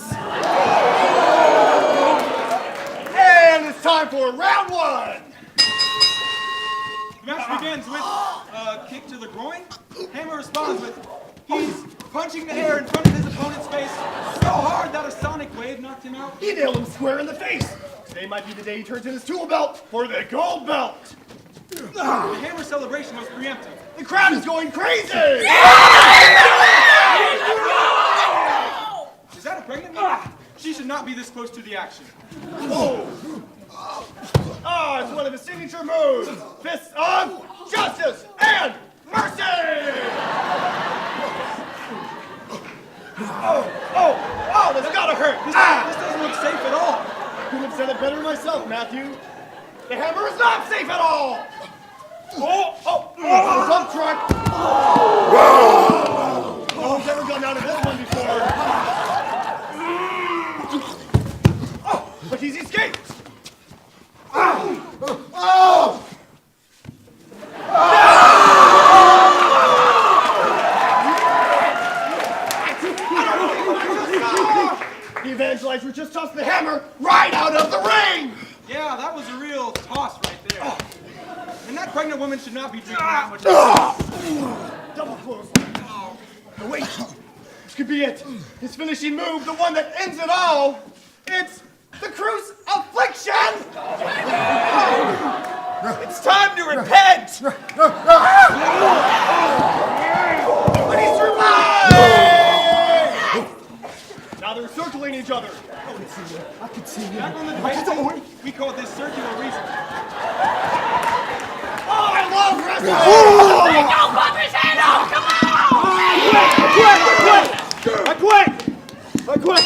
And it's time for round one. The match begins with a kick to the groin. Hammer responds with, he's punching the air in front of his opponent's face so hard that a sonic wave knocked him out. He nailed him square in the face. Today might be the day he turns in his tool belt for the gold belt. The Hammer celebration was preemptive. The crowd is going crazy. Is that a pregnant woman? She should not be this close to the action. Oh, it's one of his signature moves. Fists of justice and mercy. Oh, that's gotta hurt. This doesn't look safe at all. Couldn't have said it better myself, Matthew. The hammer is not safe at all. Dump truck. No one's ever gone out of this one before. But he's escaped. The evangelizer just tossed the hammer right out of the ring! Yeah, that was a real toss right there. And that pregnant woman should not be drinking that much. Double close. No, wait. This could be it. His finishing move, the one that ends it all. It's the cruise affliction! It's time to repent! But he's survived! Now they're circling each other. I can see you. Back on the debate, we call this circular reason. Oh, I love wrestling! Don't pop his head off! Come on! I quit!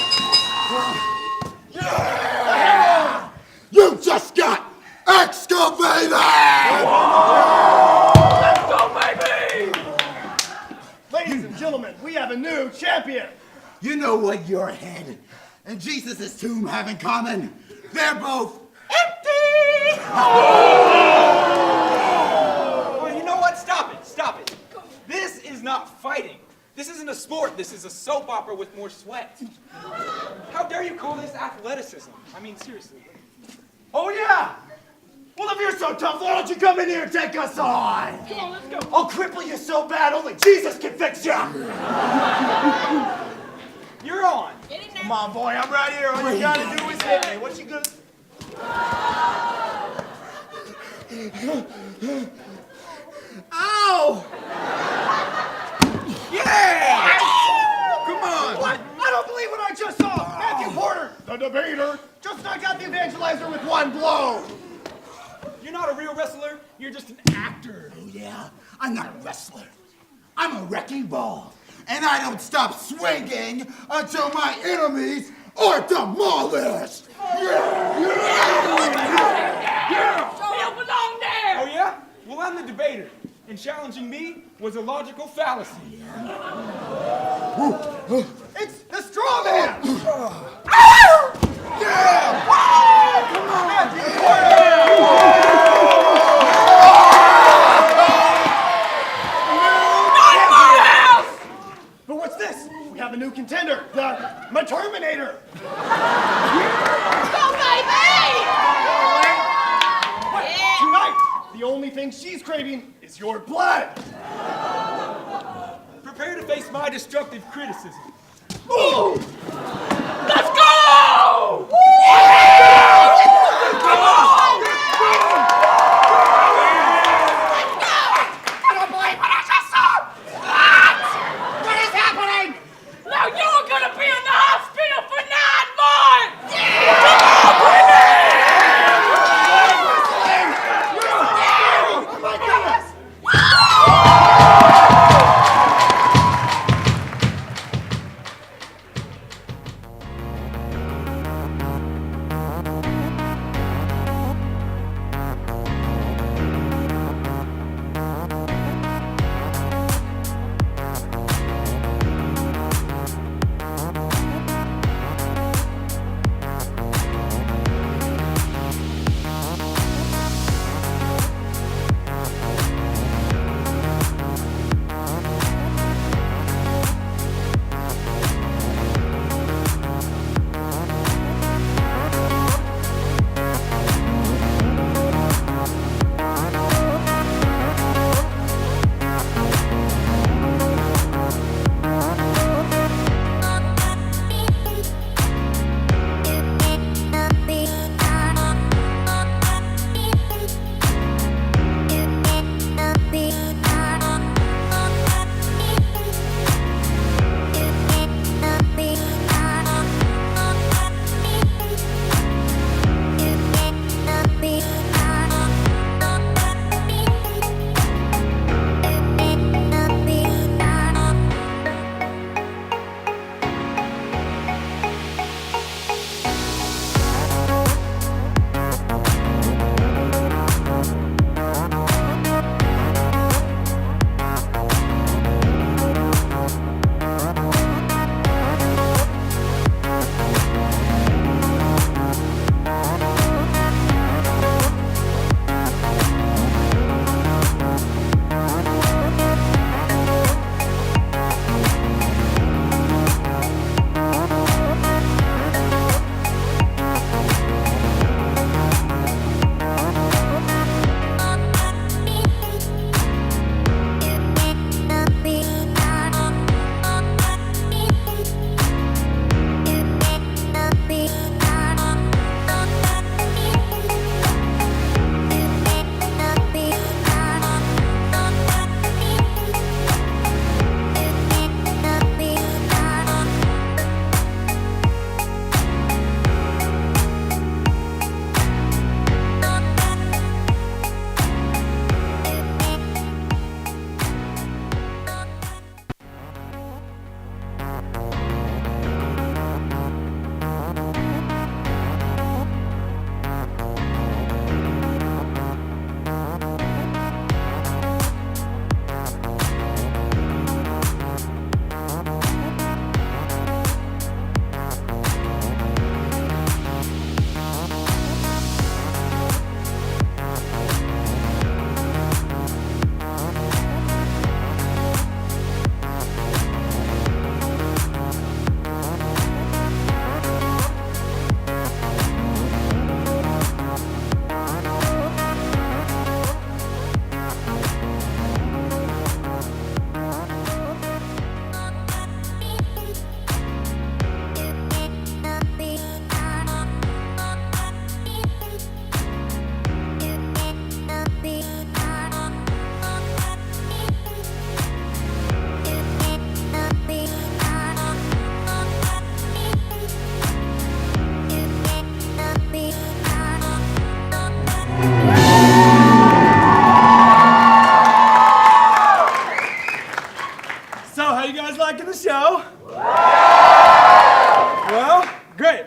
You just got excavated! Let's go, baby! Ladies and gentlemen, we have a new champion. You know what your head and Jesus' tomb have in common? They're both empty! Oh, you know what? Stop it. This is not fighting. This isn't a sport. This is a soap opera with more sweat. How dare you call this athleticism? I mean, seriously. Oh, yeah? Well, if you're so tough, why don't you come in here and take us on? Come on, let's go. I'll cripple you so bad, only Jesus can fix you. You're on. Come on, boy, I'm right here. All you gotta do is hit me. What you gonna... Ow! Yeah! Come on! What? I don't believe what I just saw! Matthew Porter, the debater, just knocked out the evangelizer with one blow! You're not a real wrestler. You're just an actor. Oh yeah, I'm not a wrestler. I'm a wrecking ball. And I don't stop swinging until my enemies are demolished! Yeah! You don't belong there! Oh, yeah? Well, I'm the debater. And challenging me was a logical fallacy. It's the straw man! Yeah! Come on! Matthew Porter! Not What's this? We have a new contender, the Terminator. Go, baby! Tonight, the only thing she's craving is your blood. Prepare to face my destructive criticism. Ooh. Let's go! I don't believe what I just saw! What is happening? Now you're gonna be in the hospital for 9 months! Oh my goodness!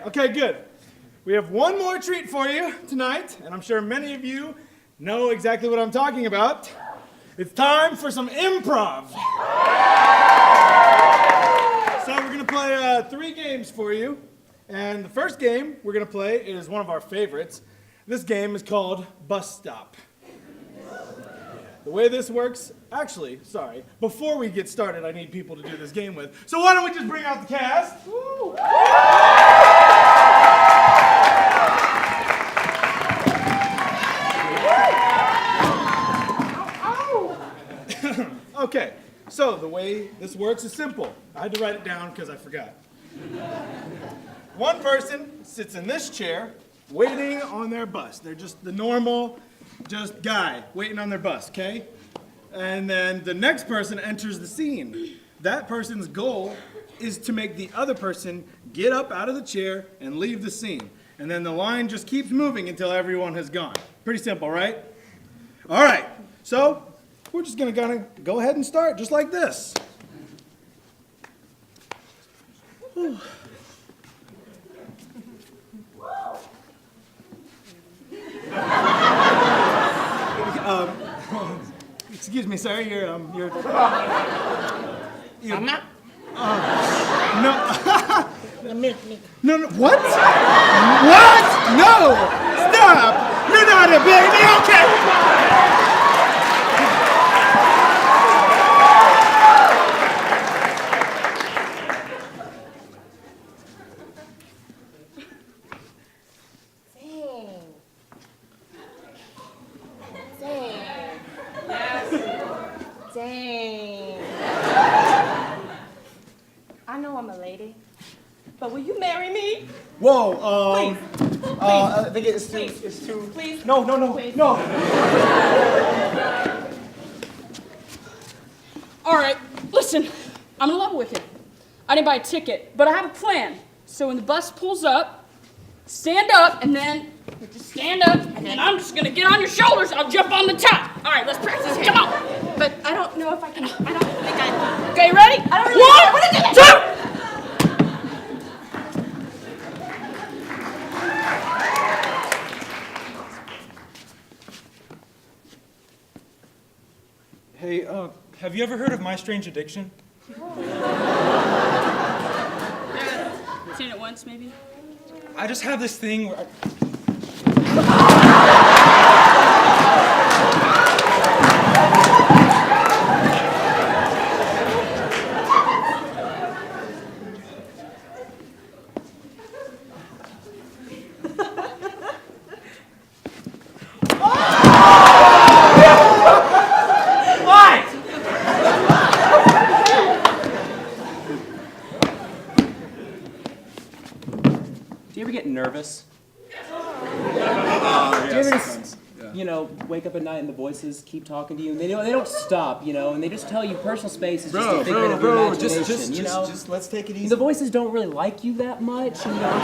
Okay, good. We have one more treat for you tonight, and I'm sure many of you know exactly what I'm talking about. It's time for some improv. So we're going to play 3 games for you. And the first game we're going to play is one of our favorites. This game is called Bus Stop. the way this works, actually, sorry, before we get started, I need people to do this game with. So why don't we just bring out the cast? Woo! Okay, so the way this works is simple. I had to write it down because I forgot. One person sits in this chair waiting on their bus. They're just the normal, just guy waiting on their bus, okay? And then the next person enters the scene. That person's goal is to make the other person get up out of the chair and leave the scene. And then the line just keeps moving until everyone has gone. Pretty simple, right? All right, so we're just gonna go ahead and start just like this. Whew. Excuse me, sir. You're I'm not. No. No. What? What? No. Stop. You're not a baby. Okay. Dang. I know I'm a lady, but will you marry me? Whoa, Please. I think it's too, Please. it's too. Please. No. Please. No. All right, listen, I'm in love with you. I didn't buy a ticket, but I have a plan. So when the bus pulls up, stand up, and then you just stand up, and then I'm just gonna get on your shoulders. I'll jump on the top. All right, let's practice. Okay. Come on. But I don't know if I can. I don't think I. Okay, ready? I don't really know what to do. 2. Hey, have you ever heard of My Strange Addiction? Yeah, seen it once, maybe. I just have this thing where Do you ever get nervous? You know, wake up at night and the voices keep talking to you, and they don't stop, you know, and they just tell you personal space is just a figment of your imagination, you know? Just let's take it easy. The voices don't really like you that much, you know?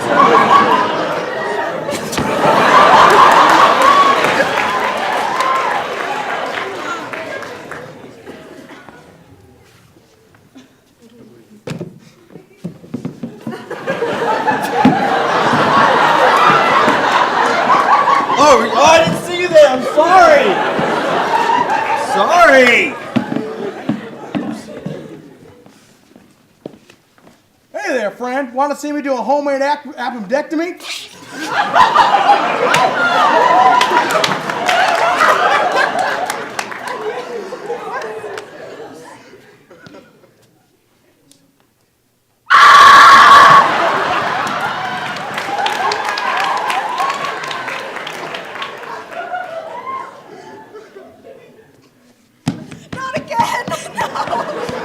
Oh, I didn't see you there. I'm sorry. Sorry. Hey there, friend. Want to see me do a homemade appendectomy?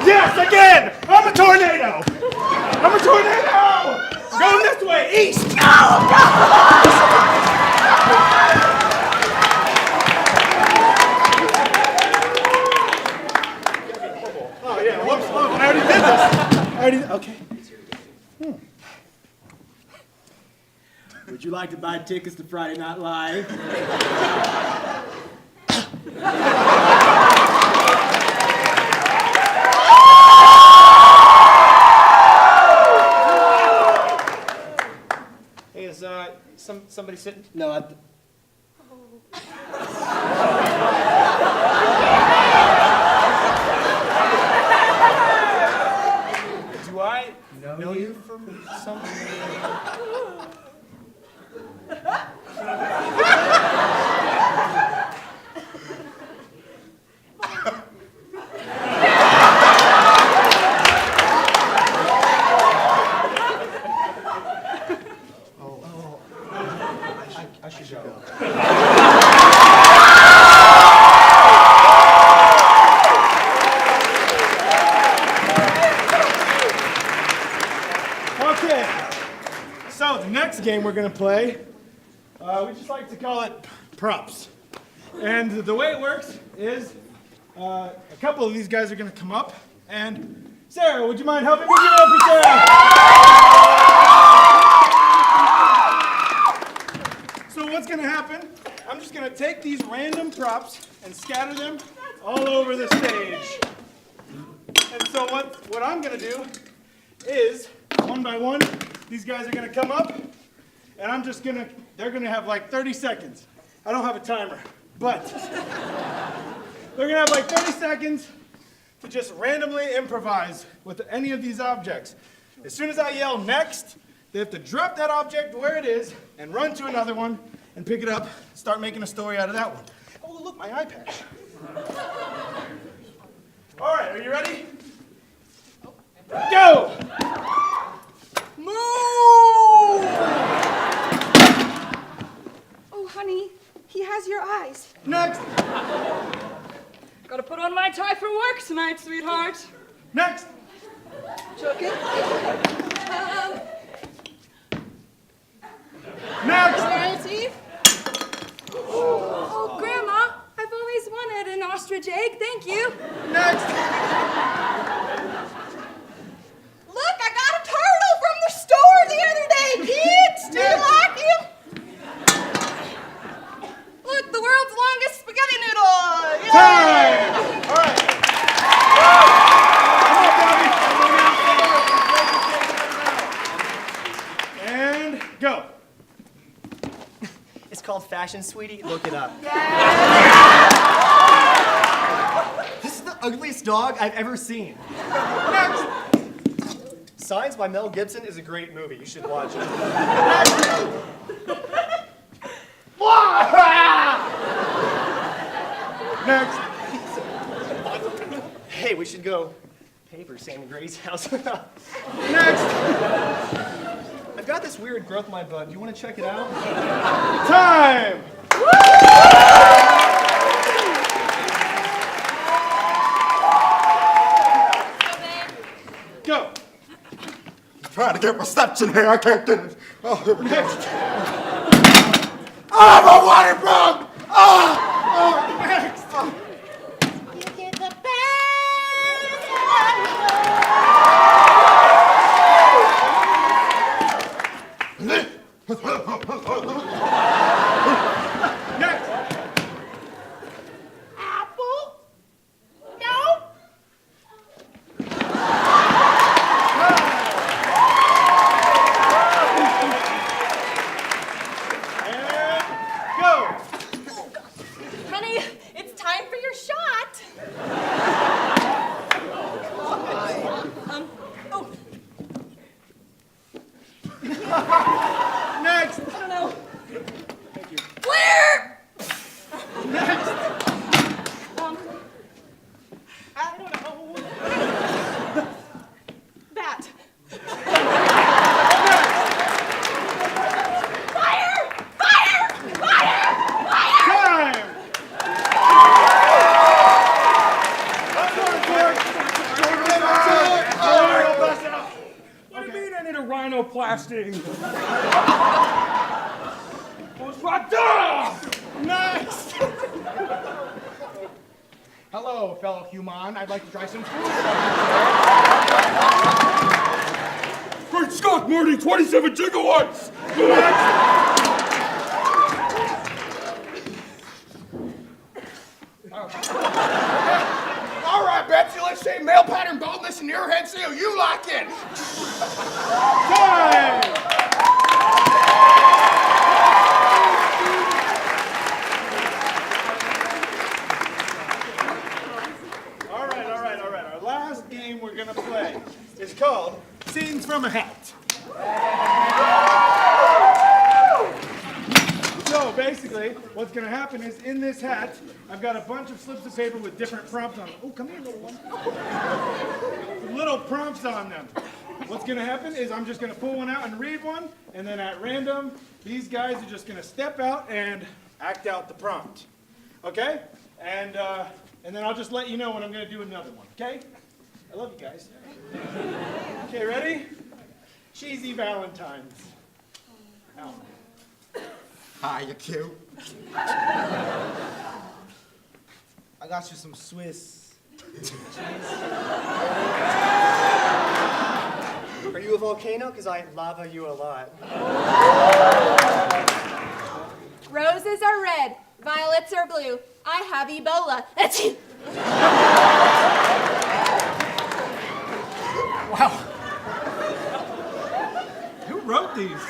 Yes, again! I'm a tornado! I'm a tornado! Going this way, east! No! Oh, yeah, whoops, I already did this. Okay. Would you like to buy tickets to Friday Night Live? Hey, is somebody sitting? No, Do I know you from something? Okay. So the next game we're gonna play, we just like to call it props. And the way it works is a couple of these guys are gonna come up, and Sarah, would you mind helping me? Give it up for Sarah. So what's gonna happen? I'm just gonna take these random props and scatter them all over the stage. And so what I'm gonna do is, one by one, these guys are gonna come up, and they're gonna have like 30 seconds. I don't have a timer, but they're gonna have like 30 seconds to just randomly improvise with any of these objects. As soon as I yell next, they have to drop that object where it is and run to another one and pick it up, start making a story out of that one. Oh, look, my eye patch. All right, are you ready? Go! Move! Oh, honey, he has your eyes. Next! Gotta put on my tie for work tonight, sweetheart. Next! Joking? Next! Nancy? Oh, Grandma, I've always wanted an ostrich egg, thank you. Next! Look, I got a turtle from the store the other day, kids! Do you like him? Look, the world's longest spaghetti noodle! Yay! Time! All right. Come on, Bobby. And go. It's called Fashion, sweetie. Look it up. This is the ugliest dog I've ever seen. Next! Signs by Mel Gibson is a great movie. You should watch it. Next! Hey, we should go paper Sammy Gray's house. Next! I've got this weird growth in my butt. Do you want to check it out? Time! Go! Trying to get reception here. I can't get it. Oh, here we go. I'm a water bug! Next! Next! Apple? No? And go! Honey, it's time for your shot. Oh, Next! I don't know. Thank you. Where? Next! I don't know. That. Fire! Fire! Fire! Fire! Time! What do you mean I need a rhinoplasty? What's right there? Next! Hello, fellow human. I'd like to try some food. Great Scott, Marty, 27 gigawatts! All right, Betsy, let's say male pattern baldness in your head. See how you like it. Time! All right. Our last game we're gonna play is called Scenes from a Hat. So basically, what's gonna happen is in this hat, I've got a bunch of slips of paper with different prompts on them. Oh, come here, little one. With little prompts on them. What's gonna happen is I'm just gonna pull one out and read one, and then at random, these guys are just gonna step out and act out the prompt. Okay? And then I'll just let you know when I'm gonna do another one, okay? I love you guys. Okay, ready? cheesy Valentines. Oh. Hi, you cute. I got you some Swiss. Are you a volcano? Because I lava you a lot. Roses are red, violets are blue. I have Ebola. Wow. Who wrote these?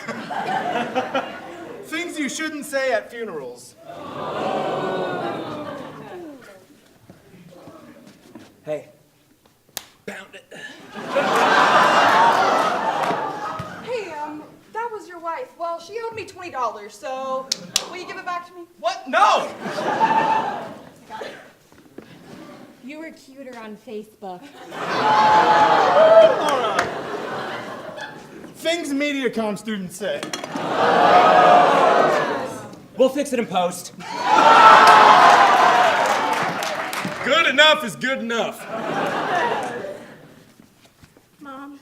Things you shouldn't say at funerals. Hey. Found it. Hey, that was your wife. Well, she owed me $20, so will you give it back to me? What? No! You were cuter on Facebook. Things MediaCom students say. We'll fix it in post. Good enough is good enough. Mom,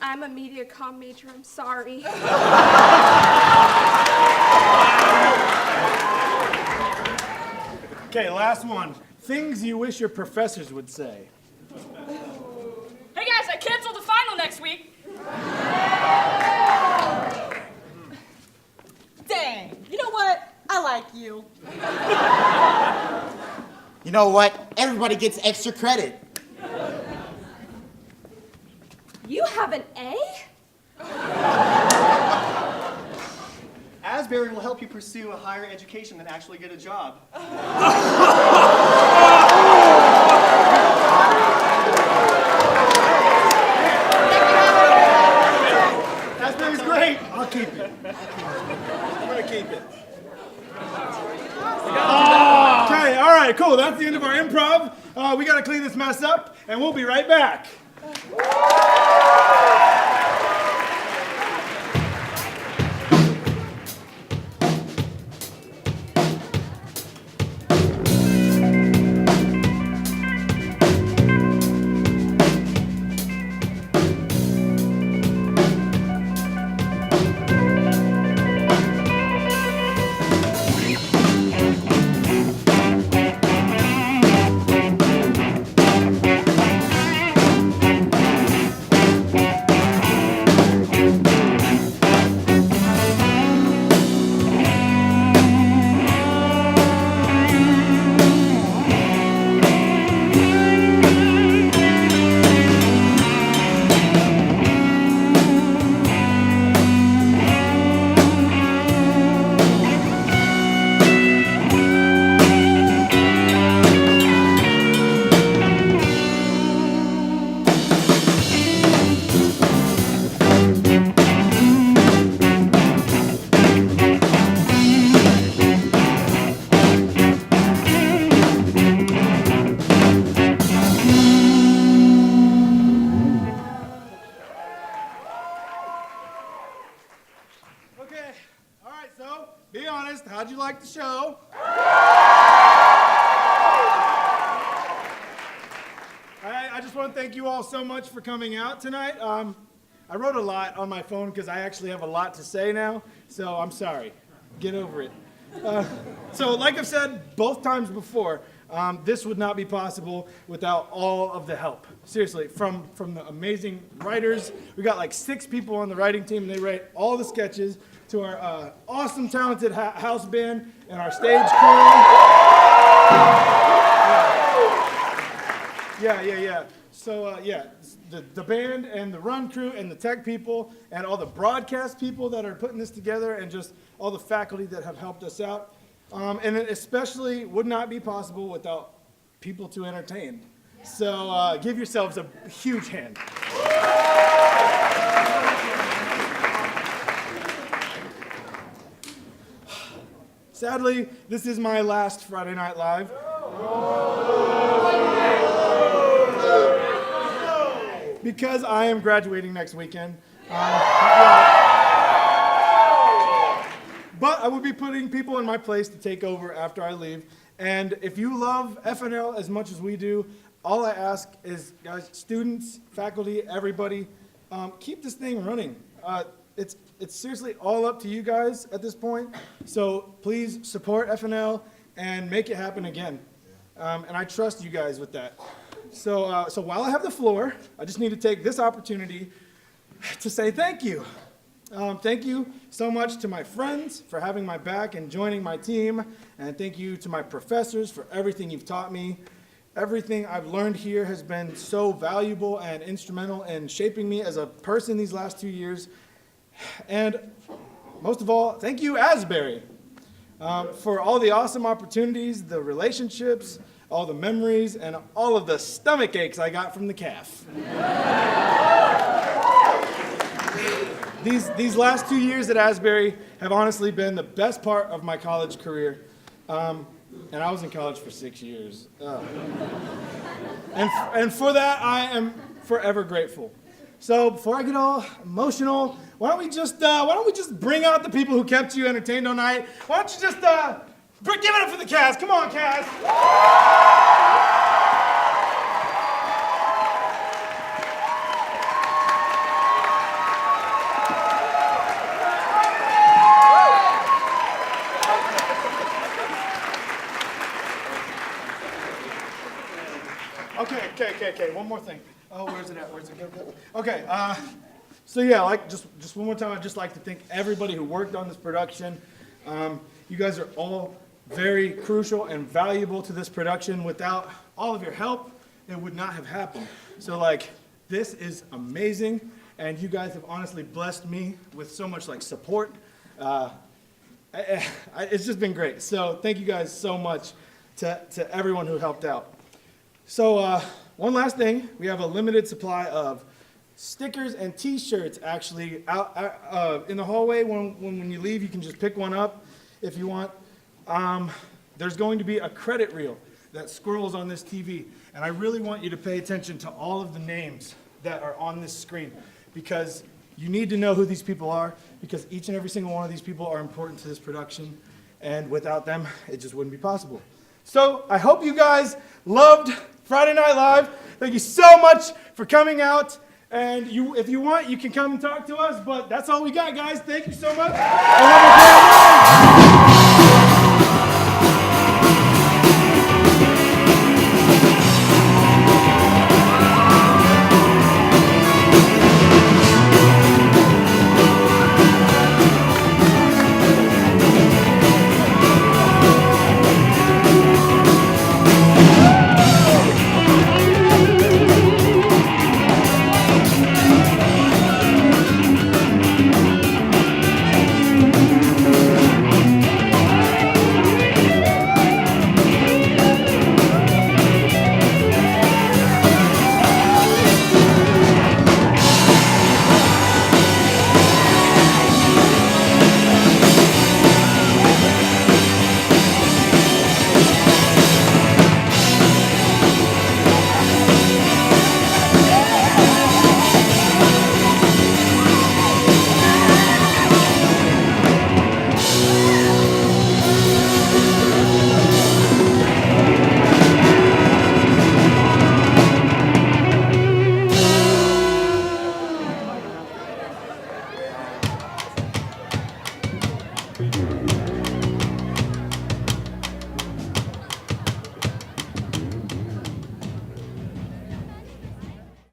I'm a MediaCom major. I'm sorry. Okay, last one. Things you wish your professors would say. Hey guys, I canceled the final next week. Dang, you know what? I like you. You know what? Everybody gets extra credit. You have an A? Asbury will help you pursue a higher education and actually get a job. Asbury's great. I'll keep it. I'm gonna keep it. Okay, all right, cool. That's the end of our improv. We gotta clean this mess up, and we'll be right back. Okay, all right, so be honest, how'd you like the show? I just want to thank you all so much for coming out tonight. I wrote a lot on my phone because I actually have a lot to say now, so I'm sorry. Get over it. So like I've said both times before, this would not be possible without all of the help. Seriously, from the amazing writers. We got like 6 people on the writing team, and they write all the sketches, to our awesome, talented house band and our stage crew. Yeah. So, the band and the run crew and the tech people and all the broadcast people that are putting this together and just all the faculty that have helped us out. And it especially would not be possible without people to entertain. So give yourselves a huge hand. Sadly, this is my last Friday Night Live. Because I am graduating next weekend. But I will be putting people in my place to take over after I leave. And if you love FNL as much as we do, all I ask is, guys, students, faculty, everybody, keep this thing running. It's seriously all up to you guys at this point. So please support FNL and make it happen again. And I trust you guys with that. So while I have the floor, I just need to take this opportunity to say thank you. Thank you so much to my friends for having my back and joining my team. And thank you to my professors for everything you've taught me. Everything I've learned here has been so valuable and instrumental in shaping me as a person these last 2 years. And most of all, thank you, Asbury, for all the awesome opportunities, the relationships, all the memories, and all of the stomach aches I got from the calf. These last 2 years at Asbury have honestly been the best part of my college career. And I was in college for 6 years. And for that, I am forever grateful. So before I get all emotional, why don't we just bring out the people who kept you entertained all night? Why don't you just give it up for the cast? Come on, cast. Okay. One more thing. Oh, where's it at? Where's it go? Okay. So yeah, just one more time, I'd just like to thank everybody who worked on this production. You guys are all very crucial and valuable to this production. Without all of your help, it would not have happened. So this is amazing, and you guys have honestly blessed me with so much support. It's just been great. So thank you guys so much to everyone who helped out. So one last thing, we have a limited supply of stickers and t-shirts actually out in the hallway. When you leave, you can just pick one up if you want. There's going to be a credit reel that scrolls on this TV, and I really want you to pay attention to all of the names that are on this screen, because you need to know who these people are, because each and every single one of these people are important to this production, and without them, it just wouldn't be possible. So I hope you guys loved Friday Night Live. Thank you so much for coming out. And if you want, you can come and talk to us. But that's all we got, guys. Thank you so much. And have a great night.